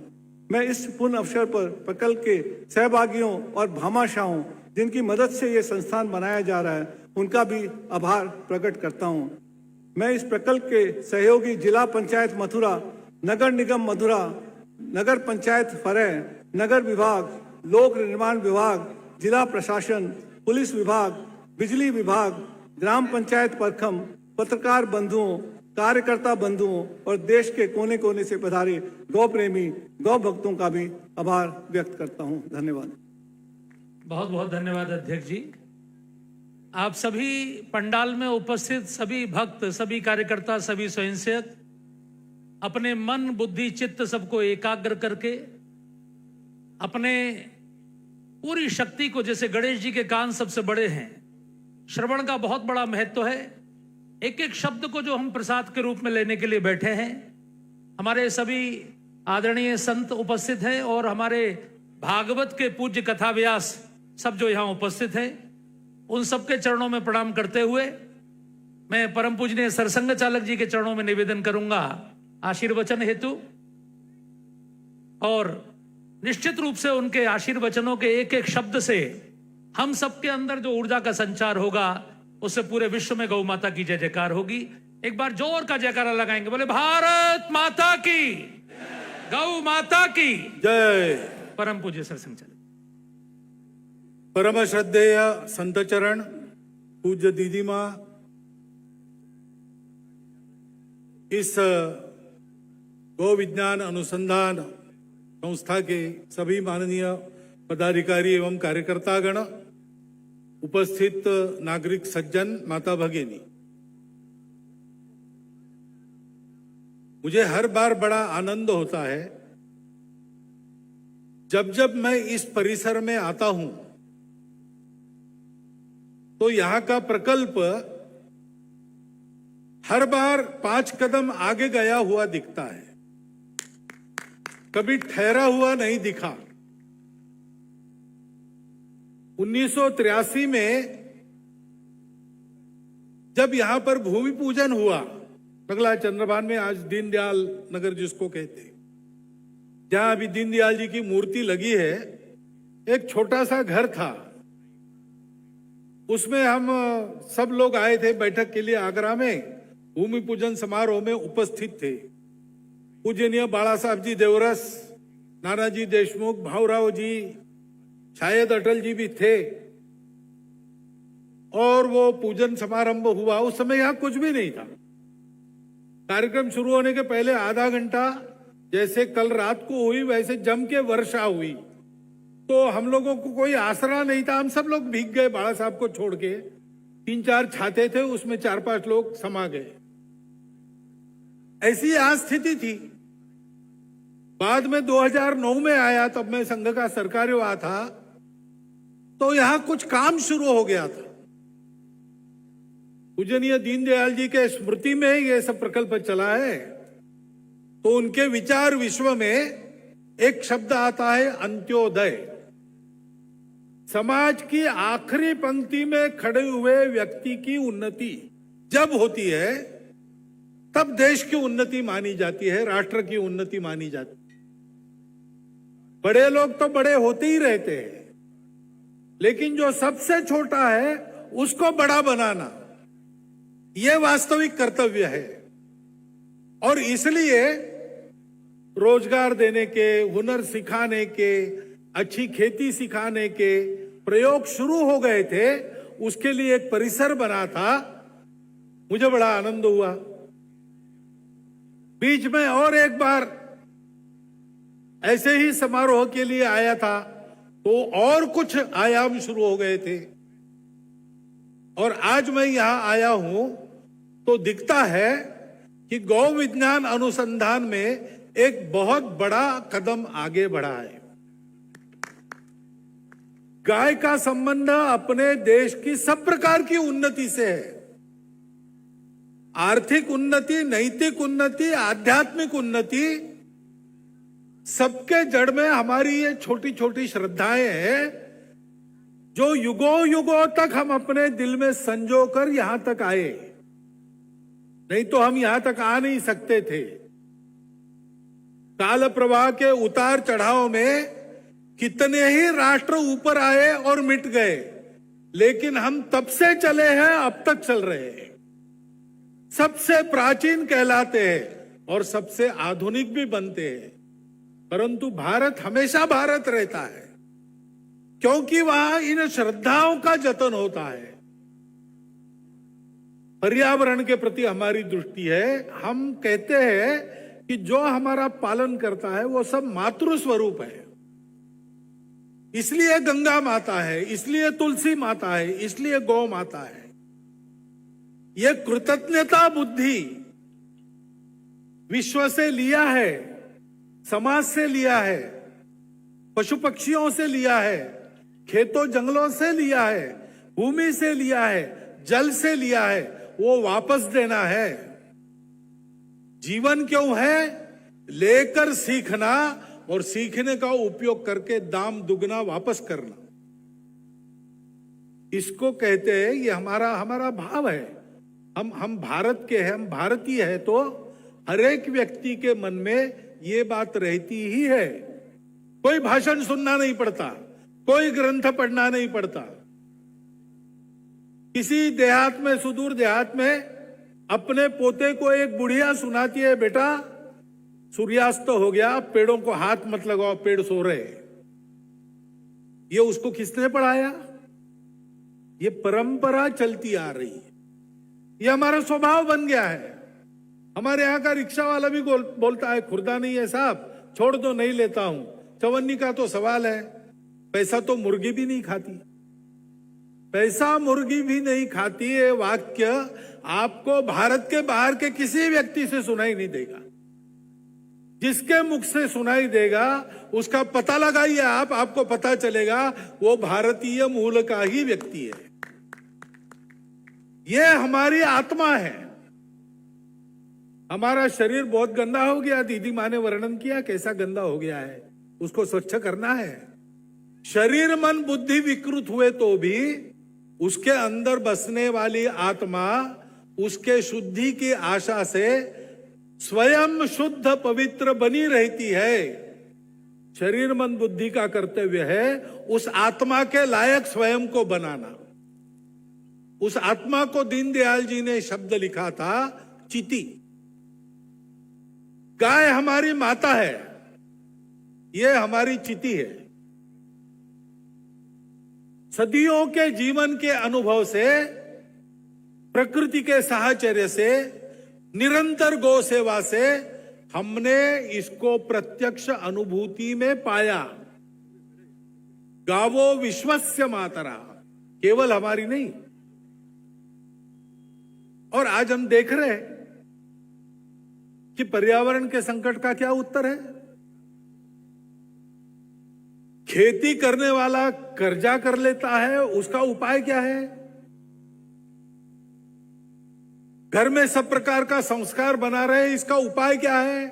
मैं इस पूर्ण अवसर पर प्रकल्प के सहभागियों और भामाशाहों, जिनकी मदद से ये संस्थान बनाया जा रहा है, उनका भी आभार प्रकट करता हूं। मैं इस प्रकल्प के सहयोगी जिला पंचायत मथुरा, नगर निगम मथुरा, नगर पंचायत फरह, नगर विभाग, लोक निर्माण विभाग, जिला प्रशासन, पुलिस विभाग, बिजली विभाग, ग्राम पंचायत परखम, पत्रकार बंधुओं, कार्यकर्ता बंधुओं और देश के कोने कोने से पधारे गौ प्रेमी, गौ भक्तों का भी आभार व्यक्त करता हूं। धन्यवाद। बहुत बहुत धन्यवाद अध्यक्ष जी। आप सभी पंडाल में उपस्थित सभी भक्त, सभी कार्यकर्ता, सभी स्वयंसेवक अपने मन, बुद्धि, चित्त सबको एकाग्र करके अपने पूरी शक्ति को, जैसे गणेश जी के कान सबसे बड़े हैं, श्रवण का बहुत बड़ा महत्व है। एक एक शब्द को जो हम प्रसाद के रूप में लेने के लिए बैठे हैं, हमारे सभी आदरणीय संत उपस्थित हैं और हमारे भागवत के पूज्य कथा व्यास सब जो यहाँ उपस्थित हैं, उन सबके चरणों में प्रणाम करते हुए मैं परम पूजनीय सरसंघ चालक जी के चरणों में निवेदन करूंगा आशीर्वचन हेतु। और निश्चित रूप से उनके आशीर्वचनों के एक एक शब्द से हम सबके अंदर जो ऊर्जा का संचार होगा, उससे पूरे विश्व में गौ माता की जय जयकार होगी। एक बार जोर का जयकारा लगाएंगे, बोले भारत माता की, गौ माता की जय। परम पूज्य सरसंघ चालक, परम श्रद्धेय संत चरण पूज्य दीदी माँ, इस गौ विज्ञान अनुसंधान संस्था के सभी माननीय पदाधिकारी एवं कार्यकर्तागण, उपस्थित नागरिक सज्जन, माता भगिनी, मुझे हर बार बड़ा आनंद होता है जब जब मैं इस परिसर में आता हूं, तो यहां का प्रकल्प हर बार 5 कदम आगे गया हुआ दिखता है, कभी ठहरा हुआ नहीं दिखा। 1983 में जब यहां पर भूमि पूजन हुआ, नगला चंद्रभान में, आज दीनदयाल नगर जिसको कहते हैं, जहां अभी दीनदयाल जी की मूर्ति लगी है, एक छोटा सा घर था। उसमें हम सब लोग आए थे बैठक के लिए आगरा में, भूमि पूजन समारोह में उपस्थित थे। पूजनीय बाला साहब जी देवरस, नानाजी देशमुख, भाऊराव जी, शायद अटल जी भी थे। और वो पूजन समारंभ हुआ। उस समय यहां कुछ भी नहीं था। कार्यक्रम शुरू होने के पहले आधा घंटा, जैसे कल रात को हुई वैसे जम के वर्षा हुई, तो हम लोगों को कोई आसरा नहीं था। हम सब लोग भीग गए बाला साहब को छोड़ के। 3-4 छाते थे, उसमें 4-5 लोग समा गए। ऐसी यहां स्थिति थी। बाद में 2009 में आया, तब मैं संघ का सरकार्यवाह था, तो यहां कुछ काम शुरू हो गया था। पूजनीय दीनदयाल जी के स्मृति में यह सब प्रकल्प चला है। तो उनके विचार विश्व में एक शब्द आता है, अंत्योदय। समाज की आखिरी पंक्ति में खड़े हुए व्यक्ति की उन्नति जब होती है, तब देश की उन्नति मानी जाती है, राष्ट्र की उन्नति मानी जाती है। बड़े लोग तो बड़े होते ही रहते हैं, लेकिन जो सबसे छोटा है उसको बड़ा बनाना, यह वास्तविक कर्तव्य है। और इसलिए रोजगार देने के, हुनर सिखाने के, अच्छी खेती सिखाने के प्रयोग शुरू हो गए थे। उसके लिए एक परिसर बना था। मुझे बड़ा आनंद हुआ। बीच में और एक बार ऐसे ही समारोह के लिए आया था, तो और कुछ आयाम शुरू हो गए थे। और आज मैं यहां आया हूं तो दिखता है कि गौ विज्ञान अनुसंधान में एक बहुत बड़ा कदम आगे बढ़ा है। गाय का संबंध अपने देश की सब प्रकार की उन्नति से है। आर्थिक उन्नति, नैतिक उन्नति, आध्यात्मिक उन्नति, सबके जड़ में हमारी ये छोटी छोटी श्रद्धाएं हैं, जो युगों युगों तक हम अपने दिल में संजो कर यहां तक आए। नहीं तो हम यहां तक आ नहीं सकते थे। काल प्रवाह के उतार चढ़ाव में कितने ही राष्ट्र ऊपर आए और मिट गए, लेकिन हम तब से चले हैं, अब तक चल रहे हैं। सबसे प्राचीन कहलाते हैं और सबसे आधुनिक भी बनते हैं। परंतु भारत हमेशा भारत रहता है, क्योंकि वहां इन श्रद्धाओं का जतन होता है। पर्यावरण के प्रति हमारी दृष्टि है। हम कहते हैं कि जो हमारा पालन करता है वो सब मातृ स्वरूप है। इसलिए गंगा माता है, इसलिए तुलसी माता है, इसलिए गौ माता है। यह कृतज्ञता बुद्धि विश्व से लिया है, समाज से लिया है, पशु पक्षियों से लिया है, खेतों जंगलों से लिया है, भूमि से लिया है, जल से लिया है, वो वापस देना है। जीवन क्यों है? लेकर सीखना और सीखने का उपयोग करके दाम दुगना वापस करना। इसको कहते हैं, ये हमारा भाव है। हम भारत के हैं, हम भारतीय है, तो हर एक व्यक्ति के मन में ये बात रहती ही है। कोई भाषण सुनना नहीं पड़ता, कोई ग्रंथ पढ़ना नहीं पड़ता। किसी देहात में, सुदूर देहात में अपने पोते को एक बुढ़िया सुनाती है, बेटा सूर्यास्त हो गया, पेड़ों को हाथ मत लगाओ, पेड़ सो रहे। ये उसको किसने पढ़ाया? ये परंपरा चलती आ रही है, ये हमारा स्वभाव बन गया है। हमारे यहाँ का रिक्शा वाला भी बोलता है, खुर्दा नहीं है साहब, छोड़ दो, नहीं लेता हूं। चवन्नी का तो सवाल है, पैसा तो मुर्गी भी नहीं खाती। पैसा मुर्गी भी नहीं खाती, ये वाक्य आपको भारत के बाहर के किसी व्यक्ति से सुनाई नहीं देगा। जिसके मुख से सुनाई देगा उसका पता लगाइए आप, आपको पता चलेगा वो भारतीय मूल का ही व्यक्ति है। यह हमारी आत्मा है। हमारा शरीर बहुत गंदा हो गया, दीदी माँ ने वर्णन किया कैसा गंदा हो गया है, उसको स्वच्छ करना है। शरीर मन बुद्धि विकृत हुए तो भी उसके अंदर बसने वाली आत्मा उसके शुद्धि की आशा से स्वयं शुद्ध पवित्र बनी रहती है। शरीर मन बुद्धि का कर्तव्य है उस आत्मा के लायक स्वयं को बनाना। उस आत्मा को दीनदयाल जी ने शब्द लिखा था चिति। गाय हमारी माता है, ये हमारी चिति है। सदियों के जीवन के अनुभव से, प्रकृति के साहचर्य से, निरंतर गौ सेवा से हमने इसको प्रत्यक्ष अनुभूति में पाया। गावो विश्वस्य मातरा, केवल हमारी नहीं। और आज हम देख रहे हैं कि पर्यावरण के संकट का क्या उत्तर है। खेती करने वाला कर्जा कर लेता है, उसका उपाय क्या है? घर में सब प्रकार का संस्कार बना रहे, इसका उपाय क्या है?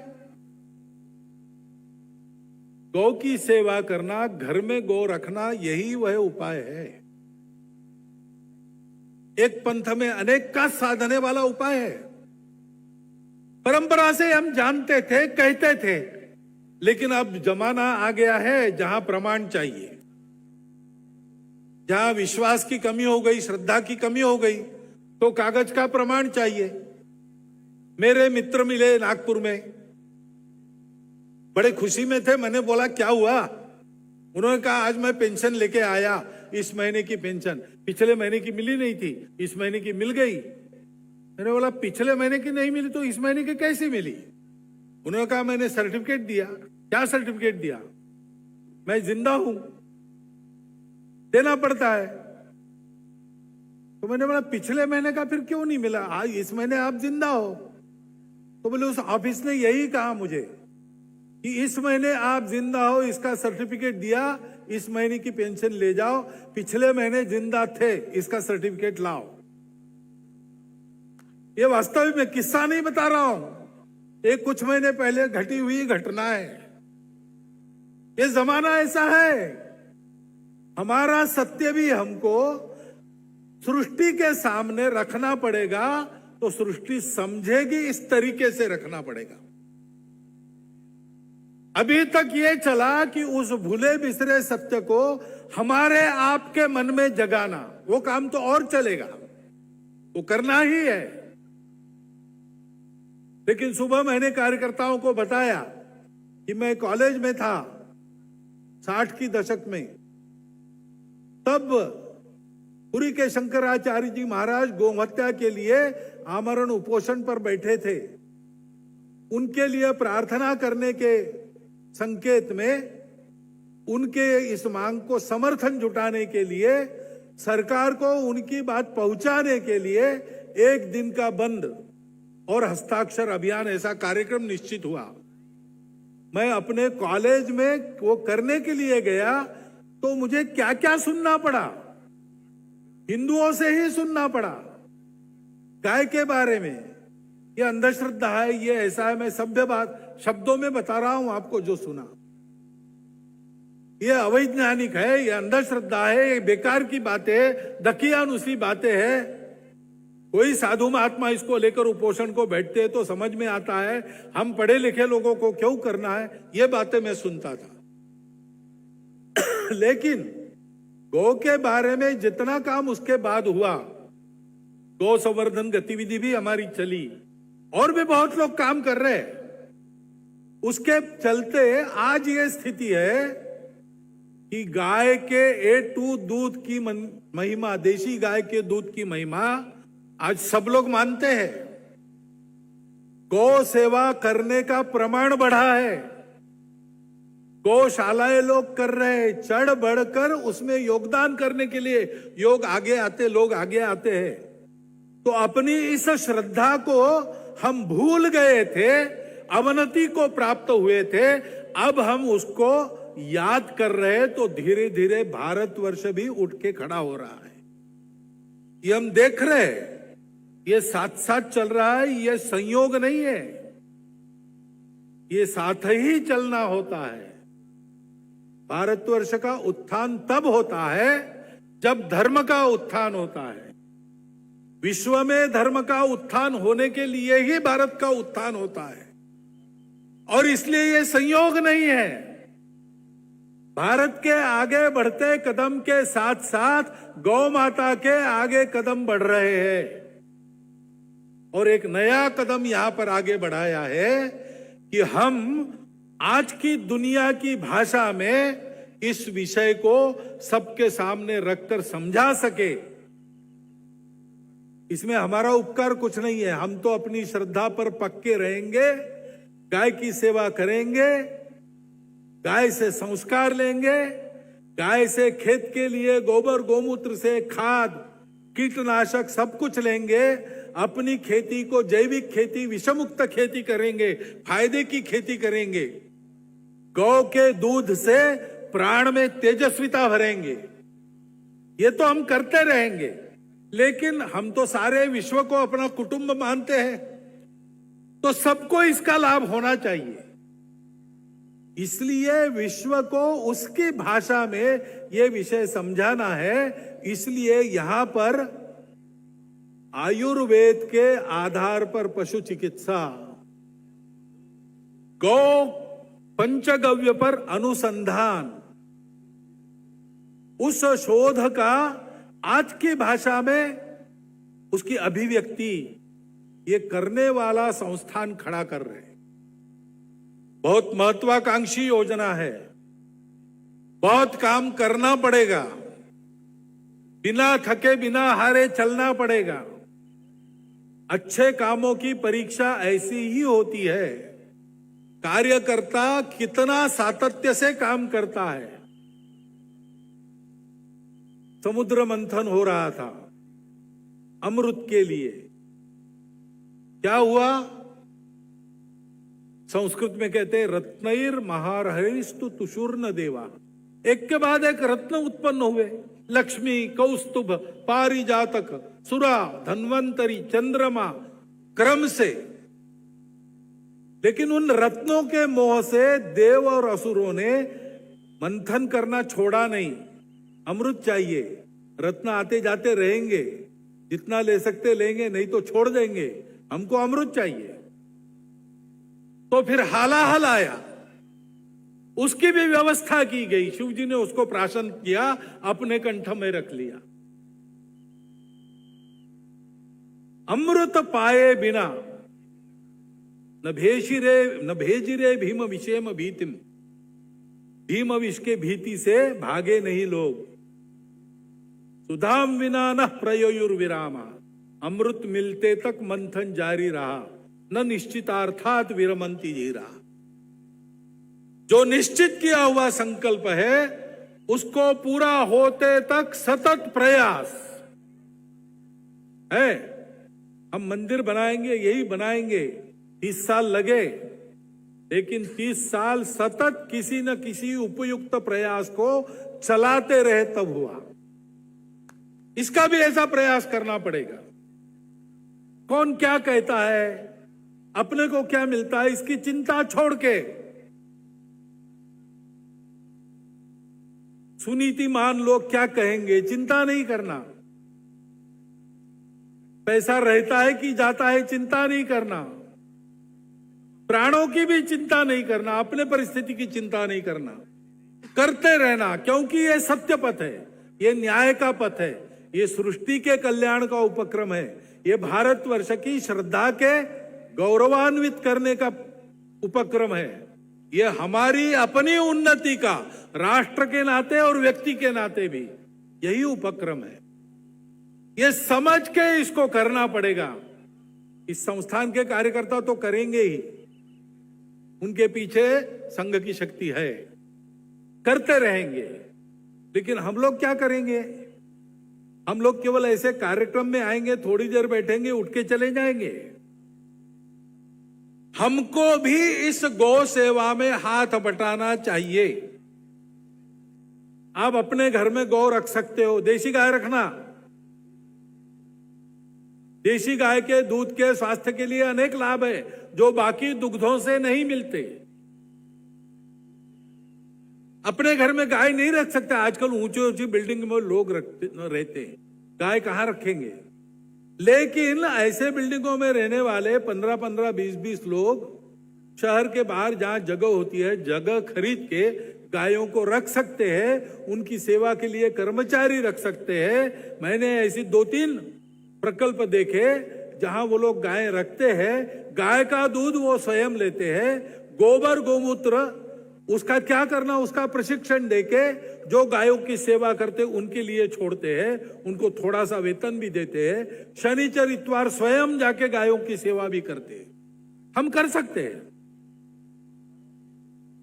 गौ की सेवा करना, घर में गौ रखना, यही वह उपाय है। एक पंथ में अनेक का साधने वाला उपाय है। परंपरा से हम जानते थे, कहते थे, लेकिन अब जमाना आ गया है जहां प्रमाण चाहिए, जहां विश्वास की कमी हो गई, श्रद्धा की कमी हो गई, तो कागज का प्रमाण चाहिए। मेरे मित्र मिले नागपुर में, बड़े खुशी में थे। मैंने बोला क्या हुआ? उन्होंने कहा आज मैं पेंशन लेके आया, इस महीने की पेंशन, पिछले महीने की मिली नहीं थी, इस महीने की मिल गई। मैंने बोला पिछले महीने की नहीं मिली तो इस महीने की कैसे मिली? उन्होंने कहा मैंने सर्टिफिकेट दिया। क्या सर्टिफिकेट दिया? मैं जिंदा हूं, देना पड़ता है। तो मैंने बोला पिछले महीने का फिर क्यों नहीं मिला? आज इस महीने आप जिंदा हो। तो बोले उस ऑफिस ने यही कहा मुझे कि इस महीने आप जिंदा हो, इसका सर्टिफिकेट दिया, इस महीने की पेंशन ले जाओ, पिछले महीने जिंदा थे, इसका सर्टिफिकेट लाओ। ये वास्तविक में किस्सा नहीं बता रहा हूं, एक कुछ महीने पहले घटी हुई घटना है। ये जमाना ऐसा है। हमारा सत्य भी हमको सृष्टि के सामने रखना पड़ेगा, तो सृष्टि समझेगी, इस तरीके से रखना पड़ेगा। अभी तक ये चला कि उस भूले बिसरे सत्य को हमारे आपके मन में जगाना, वो काम तो और चलेगा, वो करना ही है। लेकिन सुबह मैंने कार्यकर्ताओं को बताया कि मैं कॉलेज में था 60 की दशक में, तब पुरी के शंकराचार्य जी महाराज गौहत्या के लिए आमरण उपोषण पर बैठे थे। उनके लिए प्रार्थना करने के संकेत में, उनके इस मांग को समर्थन जुटाने के लिए, सरकार को उनकी बात पहुंचाने के लिए एक दिन का बंद और हस्ताक्षर अभियान, ऐसा कार्यक्रम निश्चित हुआ। मैं अपने कॉलेज में वो करने के लिए गया तो मुझे क्या क्या सुनना पड़ा, हिंदुओं से ही सुनना पड़ा। गाय के बारे में, ये अंधश्रद्धा है, ये ऐसा है। मैं सभ्य बात शब्दों में बता रहा हूं आपको जो सुना। ये अवैज्ञानिक है, ये अंधश्रद्धा है, ये बेकार की बातें, दकियानुसी बातें हैं। कोई साधु महात्मा इसको लेकर उपोषण को बैठते हैं तो समझ में आता है, हम पढ़े लिखे लोगों को क्यों करना है, ये बातें मैं सुनता था। लेकिन गौ के बारे में जितना काम उसके बाद हुआ, गौ संवर्धन गतिविधि भी हमारी चली, और भी बहुत लोग काम कर रहे हैं। उसके चलते आज ये स्थिति है कि गाय के A2 दूध की महिमा, देशी गाय के दूध की महिमा आज सब लोग मानते हैं। गौ सेवा करने का प्रमाण बढ़ा है, गौशालाएं लोग कर रहे हैं, चढ़ बढ़कर उसमें योगदान करने के लिए लोग आगे आते हैं। तो अपनी इस श्रद्धा को हम भूल गए थे, अवनति को प्राप्त हुए थे, अब हम उसको याद कर रहे हैं। तो धीरे धीरे भारतवर्ष भी उठ के खड़ा हो रहा है। ये हम देख रहे हैं ये साथ साथ चल रहा है, ये संयोग नहीं है, ये साथ ही चलना होता है। भारतवर्ष का उत्थान तब होता है जब धर्म का उत्थान होता है। विश्व में धर्म का उत्थान होने के लिए ही भारत का उत्थान होता है, और इसलिए ये संयोग नहीं है। भारत के आगे बढ़ते कदम के साथ साथ गौ माता के आगे कदम बढ़ रहे हैं, और एक नया कदम यहां पर आगे बढ़ाया है कि हम आज की दुनिया की भाषा में इस विषय को सबके सामने रखकर समझा सके। इसमें हमारा उपकार कुछ नहीं है, हम तो अपनी श्रद्धा पर पक्के रहेंगे, गाय की सेवा करेंगे, गाय से संस्कार लेंगे, गाय से खेत के लिए गोबर गोमूत्र से खाद कीटनाशक सब कुछ लेंगे, अपनी खेती को जैविक खेती विषमुक्त खेती करेंगे, फायदे की खेती करेंगे, गौ के दूध से प्राण में तेजस्विता भरेंगे। ये तो हम करते रहेंगे, लेकिन हम तो सारे विश्व को अपना कुटुंब मानते हैं, तो सबको इसका लाभ होना चाहिए। इसलिए विश्व को उसकी भाषा में यह विषय समझाना है। इसलिए यहां पर आयुर्वेद के आधार पर पशु चिकित्सा, गौ पंचगव्य पर अनुसंधान, उस शोध का आज की भाषा में उसकी अभिव्यक्ति ये करने वाला संस्थान खड़ा कर रहे हैं। बहुत महत्वाकांक्षी योजना है, बहुत काम करना पड़ेगा, बिना थके बिना हारे चलना पड़ेगा। अच्छे कामों की परीक्षा ऐसी ही होती है, कार्यकर्ता कितना सातत्य से काम करता है। समुद्र मंथन हो रहा था अमृत के लिए, क्या हुआ? संस्कृत में कहते हैं रत्नैर महारहस्तु तुषुर्न देवा, एक के बाद एक रत्न उत्पन्न हुए, लक्ष्मी, कौस्तुभ, पारिजातक, सुरा, धन्वंतरी, चंद्रमा, क्रम से। लेकिन उन रत्नों के मोह से देव और असुरों ने मंथन करना छोड़ा नहीं। अमृत चाहिए, रत्न आते जाते रहेंगे, जितना ले सकते लेंगे, नहीं तो छोड़ देंगे, हमको अमृत चाहिए। तो फिर हालाहल आया, उसकी भी व्यवस्था की गई, शिव जी ने उसको प्राशन किया, अपने कंठ में रख लिया। अमृत पाए बिना न भेजिरे भीम विषेम भीतिम, भीम विष के भीति से भागे नहीं लोग। सुधाम विना न प्रयोयुर्विरामा, अमृत मिलते तक मंथन जारी रहा, न निश्चितार्थात विरमंती जीरा। जो निश्चित किया हुआ संकल्प है उसको पूरा होते तक सतत प्रयास है। हम मंदिर बनाएंगे, यही बनाएंगे, 30 साल लगे, लेकिन 30 साल सतत किसी न किसी उपयुक्त प्रयास को चलाते रहे तब हुआ। इसका भी ऐसा प्रयास करना पड़ेगा। कौन क्या कहता है, अपने को क्या मिलता है, इसकी चिंता छोड़ के सुनीतिमान लोग क्या कहेंगे, चिंता नहीं करना। पैसा रहता है कि जाता है, चिंता नहीं करना। प्राणों की भी चिंता नहीं करना, अपने परिस्थिति की चिंता नहीं करना, करते रहना, क्योंकि यह सत्य पथ है, यह न्याय का पथ है, ये सृष्टि के कल्याण का उपक्रम है, ये भारतवर्ष की श्रद्धा के गौरवान्वित करने का उपक्रम है, ये हमारी अपनी उन्नति का, राष्ट्र के नाते और व्यक्ति के नाते भी यही उपक्रम है। ये समझ के इसको करना पड़ेगा। इस संस्थान के कार्यकर्ता तो करेंगे ही, उनके पीछे संघ की शक्ति है, करते रहेंगे। लेकिन हम लोग क्या करेंगे? हम लोग केवल ऐसे कार्यक्रम में आएंगे, थोड़ी देर बैठेंगे, उठ के चले जाएंगे। हमको भी इस गौ सेवा में हाथ बटाना चाहिए। आप अपने घर में गौ रख सकते हो, देसी गाय रखना, देशी गाय के दूध के स्वास्थ्य के लिए अनेक लाभ है जो बाकी दुग्धों से नहीं मिलते। अपने घर में गाय नहीं रख सकते। आजकल ऊंची ऊंची बिल्डिंग में लोग रहते हैं, गाय कहां रखेंगे? लेकिन ऐसे बिल्डिंगों में रहने वाले 15-15, 20-20 लोग शहर के बाहर जहां जगह होती है, जगह खरीद के गायों को रख सकते हैं, उनकी सेवा के लिए कर्मचारी रख सकते हैं। मैंने ऐसी 2-3 प्रकल्प देखे जहां वो लोग गाय रखते हैं, गाय का दूध वो स्वयं लेते हैं, गोबर गोमूत्र उसका क्या करना उसका प्रशिक्षण देके जो गायों की सेवा करते उनके लिए छोड़ते हैं, उनको थोड़ा सा वेतन भी देते हैं, शनिचर इतवार स्वयं जाके गायों की सेवा भी करते हैं। हम कर सकते हैं।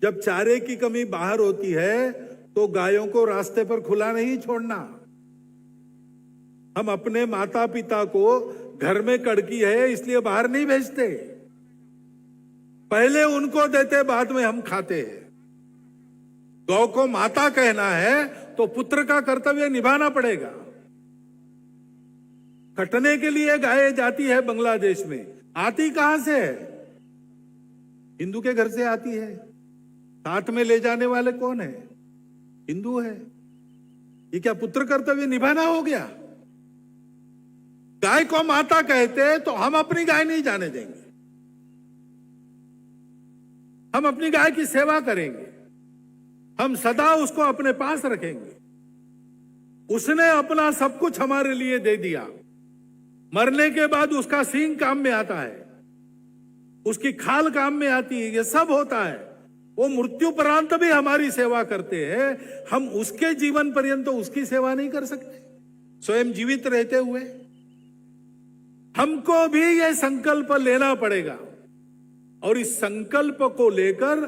जब चारे की कमी बाहर होती है तो गायों को रास्ते पर खुला नहीं छोड़ना। हम अपने माता पिता को घर में कड़की है इसलिए बाहर नहीं भेजते, पहले उनको देते बाद में हम खाते हैं। गौ को माता कहना है तो पुत्र का कर्तव्य निभाना पड़ेगा। कटने के लिए गाय जाती है बांग्लादेश में, आती कहां से है? हिंदू के घर से आती है। साथ में ले जाने वाले कौन है? हिंदू है। ये क्या पुत्र कर्तव्य निभाना हो गया? गाय को माता कहते तो हम अपनी गाय नहीं जाने देंगे, हम अपनी गाय की सेवा करेंगे, हम सदा उसको अपने पास रखेंगे। उसने अपना सब कुछ हमारे लिए दे दिया। मरने के बाद उसका सींग काम में आता है, उसकी खाल काम में आती है, ये सब होता है। वो मृत्यु पर्यंत भी हमारी सेवा करते हैं। हम उसके जीवन पर्यंत उसकी सेवा नहीं कर सकते स्वयं जीवित रहते हुए? हमको भी यह संकल्प लेना पड़ेगा और इस संकल्प को लेकर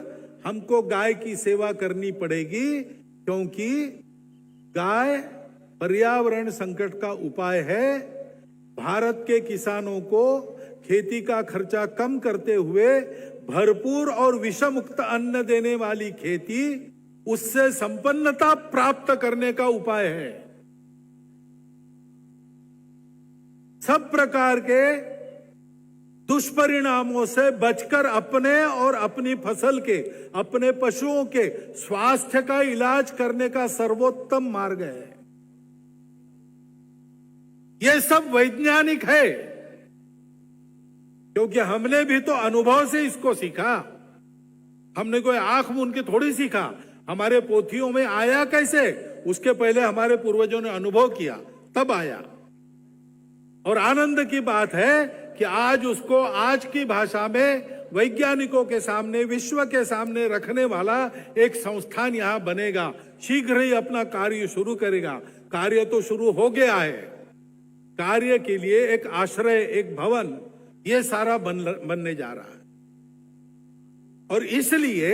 हमको गाय की सेवा करनी पड़ेगी, क्योंकि गाय पर्यावरण संकट का उपाय है। भारत के किसानों को खेती का खर्चा कम करते हुए भरपूर और विषमुक्त अन्न देने वाली खेती, उससे संपन्नता प्राप्त करने का उपाय है। सब प्रकार के दुष्परिणामों से बचकर अपने और अपनी फसल के, अपने पशुओं के स्वास्थ्य का इलाज करने का सर्वोत्तम मार्ग है। यह सब वैज्ञानिक है, क्योंकि हमने भी तो अनुभव से इसको सीखा। हमने कोई आंख मूंद के थोड़ी सीखा। हमारे पोथियों में आया कैसे? उसके पहले हमारे पूर्वजों ने अनुभव किया, तब आया। और आनंद की बात है कि आज उसको आज की भाषा में वैज्ञानिकों के सामने, विश्व के सामने रखने वाला एक संस्थान यहां बनेगा। शीघ्र ही अपना कार्य शुरू करेगा। कार्य तो शुरू हो गया है। कार्य के लिए एक आश्रय, एक भवन, ये सारा बनने जा रहा है। और इसलिए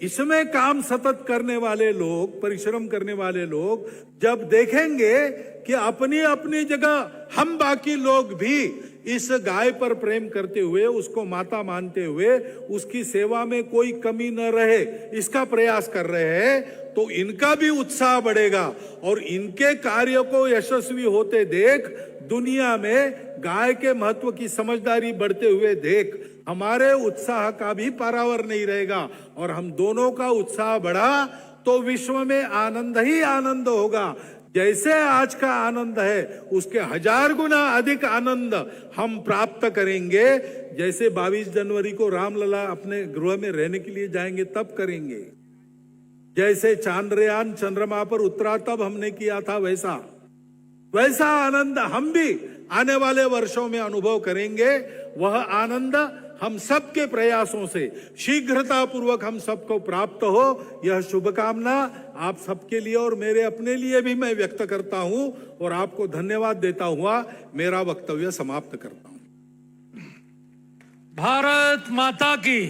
इसमें काम सतत करने वाले लोग, परिश्रम करने वाले लोग जब देखेंगे कि अपनी अपनी जगह हम बाकी लोग भी इस गाय पर प्रेम करते हुए, उसको माता मानते हुए, उसकी सेवा में कोई कमी न रहे, इसका प्रयास कर रहे हैं, तो इनका भी उत्साह बढ़ेगा। और इनके कार्य को यशस्वी होते देख दुनिया में गाय के महत्व की समझदारी बढ़ते हुए देख हमारे उत्साह का भी पारावर नहीं रहेगा। और हम दोनों का उत्साह बढ़ा तो विश्व में आनंद ही आनंद होगा। जैसे आज का आनंद है उसके 1000 गुना अधिक आनंद हम प्राप्त करेंगे। जैसे 22 जनवरी को रामलला अपने गृह में रहने के लिए जाएंगे तब करेंगे। जैसे चांद्रयान चंद्रमा पर उतरा तब हमने किया था, वैसा आनंद हम भी आने वाले वर्षों में अनुभव करेंगे। वह आनंद हम सबके प्रयासों से शीघ्रता पूर्वक हम सबको प्राप्त हो, यह शुभकामना आप सबके लिए और मेरे अपने लिए भी मैं व्यक्त करता हूं और आपको धन्यवाद देता हुआ मेरा वक्तव्य समाप्त करता हूं। भारत माता की,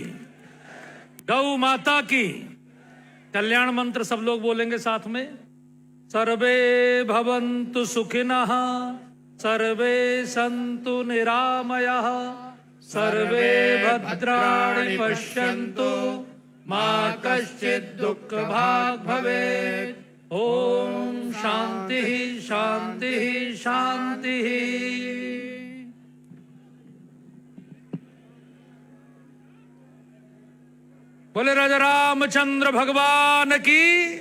गौ माता की। कल्याण मंत्र सब लोग बोलेंगे साथ में। सर्वे भवन्तु सुखिनः, सर्वे सन्तु निरामयः, सर्वे भद्राणि पश्यन्तु, मा कश्चित् दुःखभाग् भवेत्। ओम शांति शांति शांति। बोले राजा रामचंद्र भगवान की,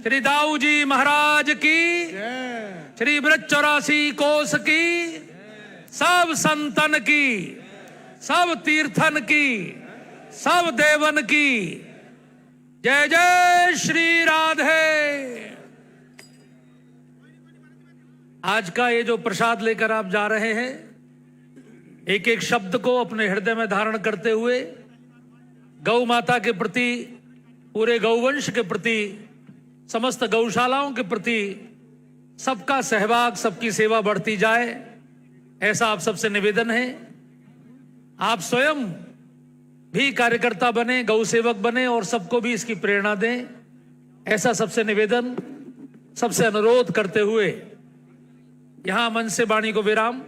श्री दाऊ जी महाराज की, श्री ब्रज 84 कोस की, सब संतन की, सब तीर्थन की, सब देवन की। जय जय श्री राधे। आज का ये जो प्रसाद लेकर आप जा रहे हैं, एक एक शब्द को अपने हृदय में धारण करते हुए गौ माता के प्रति, पूरे गौवंश के प्रति, समस्त गौशालाओं के प्रति सबका सहभाग, सबकी सेवा बढ़ती जाए, ऐसा आप सबसे निवेदन है। आप स्वयं भी कार्यकर्ता बने, गौ सेवक बने और सबको भी इसकी प्रेरणा दें, ऐसा सबसे निवेदन, सबसे अनुरोध करते हुए यहां मन से वाणी को विराम।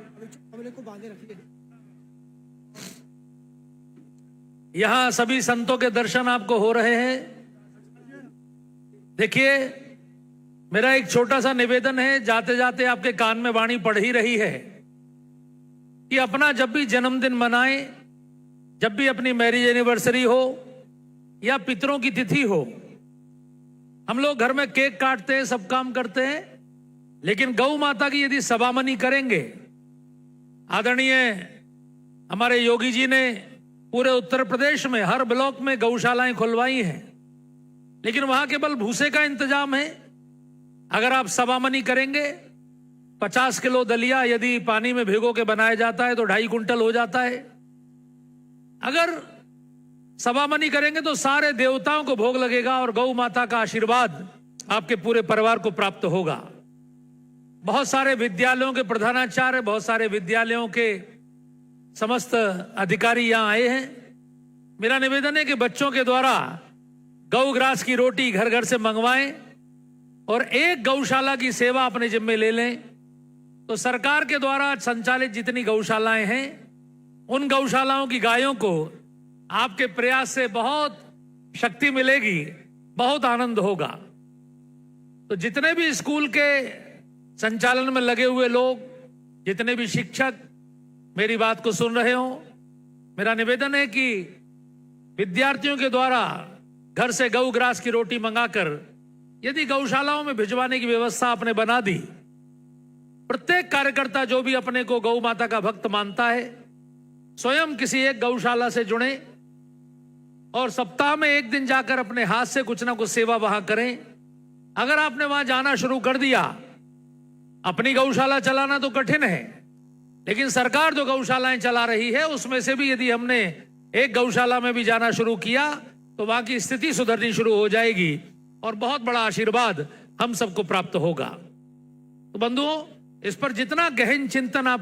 यहां सभी संतों के दर्शन आपको हो रहे हैं। देखिए, मेरा एक छोटा सा निवेदन है, जाते जाते आपके कान में वाणी पड़ ही रही है कि अपना जब भी जन्मदिन मनाएं, जब भी अपनी मैरिज एनिवर्सरी हो या पितरों की तिथि हो, हम लोग घर में केक काटते हैं, सब काम करते हैं, लेकिन गौ माता की यदि सवामनी करेंगे, आदरणीय हमारे योगी जी ने पूरे उत्तर प्रदेश में हर ब्लॉक में गौशालाएं खुलवाई हैं, लेकिन वहां केवल भूसे का इंतजाम है। अगर आप सवामनी करेंगे, 50 किलो दलिया यदि पानी में भिगो के बनाया जाता है तो 2.5 कुंटल हो जाता है। अगर सवामनी करेंगे तो सारे देवताओं को भोग लगेगा और गौ माता का आशीर्वाद आपके पूरे परिवार को प्राप्त होगा। बहुत सारे विद्यालयों के प्रधानाचार्य, बहुत सारे विद्यालयों के समस्त अधिकारी यहां आए हैं। मेरा निवेदन है कि बच्चों के द्वारा गौग्रास की रोटी घर घर से मंगवाएं और एक गौशाला की सेवा अपने जिम्मे ले लें, तो सरकार के द्वारा संचालित जितनी गौशालाएं हैं, उन गौशालाओं की गायों को आपके प्रयास से बहुत शक्ति मिलेगी, बहुत आनंद होगा। तो जितने भी स्कूल के संचालन में लगे हुए लोग, जितने भी शिक्षक मेरी बात को सुन रहे हो, मेरा निवेदन है कि विद्यार्थियों के द्वारा घर से गौग्रास की रोटी मंगाकर यदि गौशालाओं में भिजवाने की व्यवस्था आपने बना दी, प्रत्येक कार्यकर्ता जो भी अपने को गौ माता का भक्त मानता है, स्वयं किसी एक गौशाला से जुड़े और सप्ताह में एक दिन जाकर अपने हाथ से कुछ ना कुछ सेवा वहां करें। अगर आपने वहां जाना शुरू कर दिया, अपनी गौशाला चलाना तो कठिन है, लेकिन सरकार जो गौशालाएं चला रही है उसमें से भी यदि हमने एक गौशाला में भी जाना शुरू किया तो वहां की स्थिति सुधरनी शुरू हो जाएगी और बहुत बड़ा आशीर्वाद हम सबको प्राप्त होगा। तो बंधुओं, इस पर जितना गहन चिंतन आप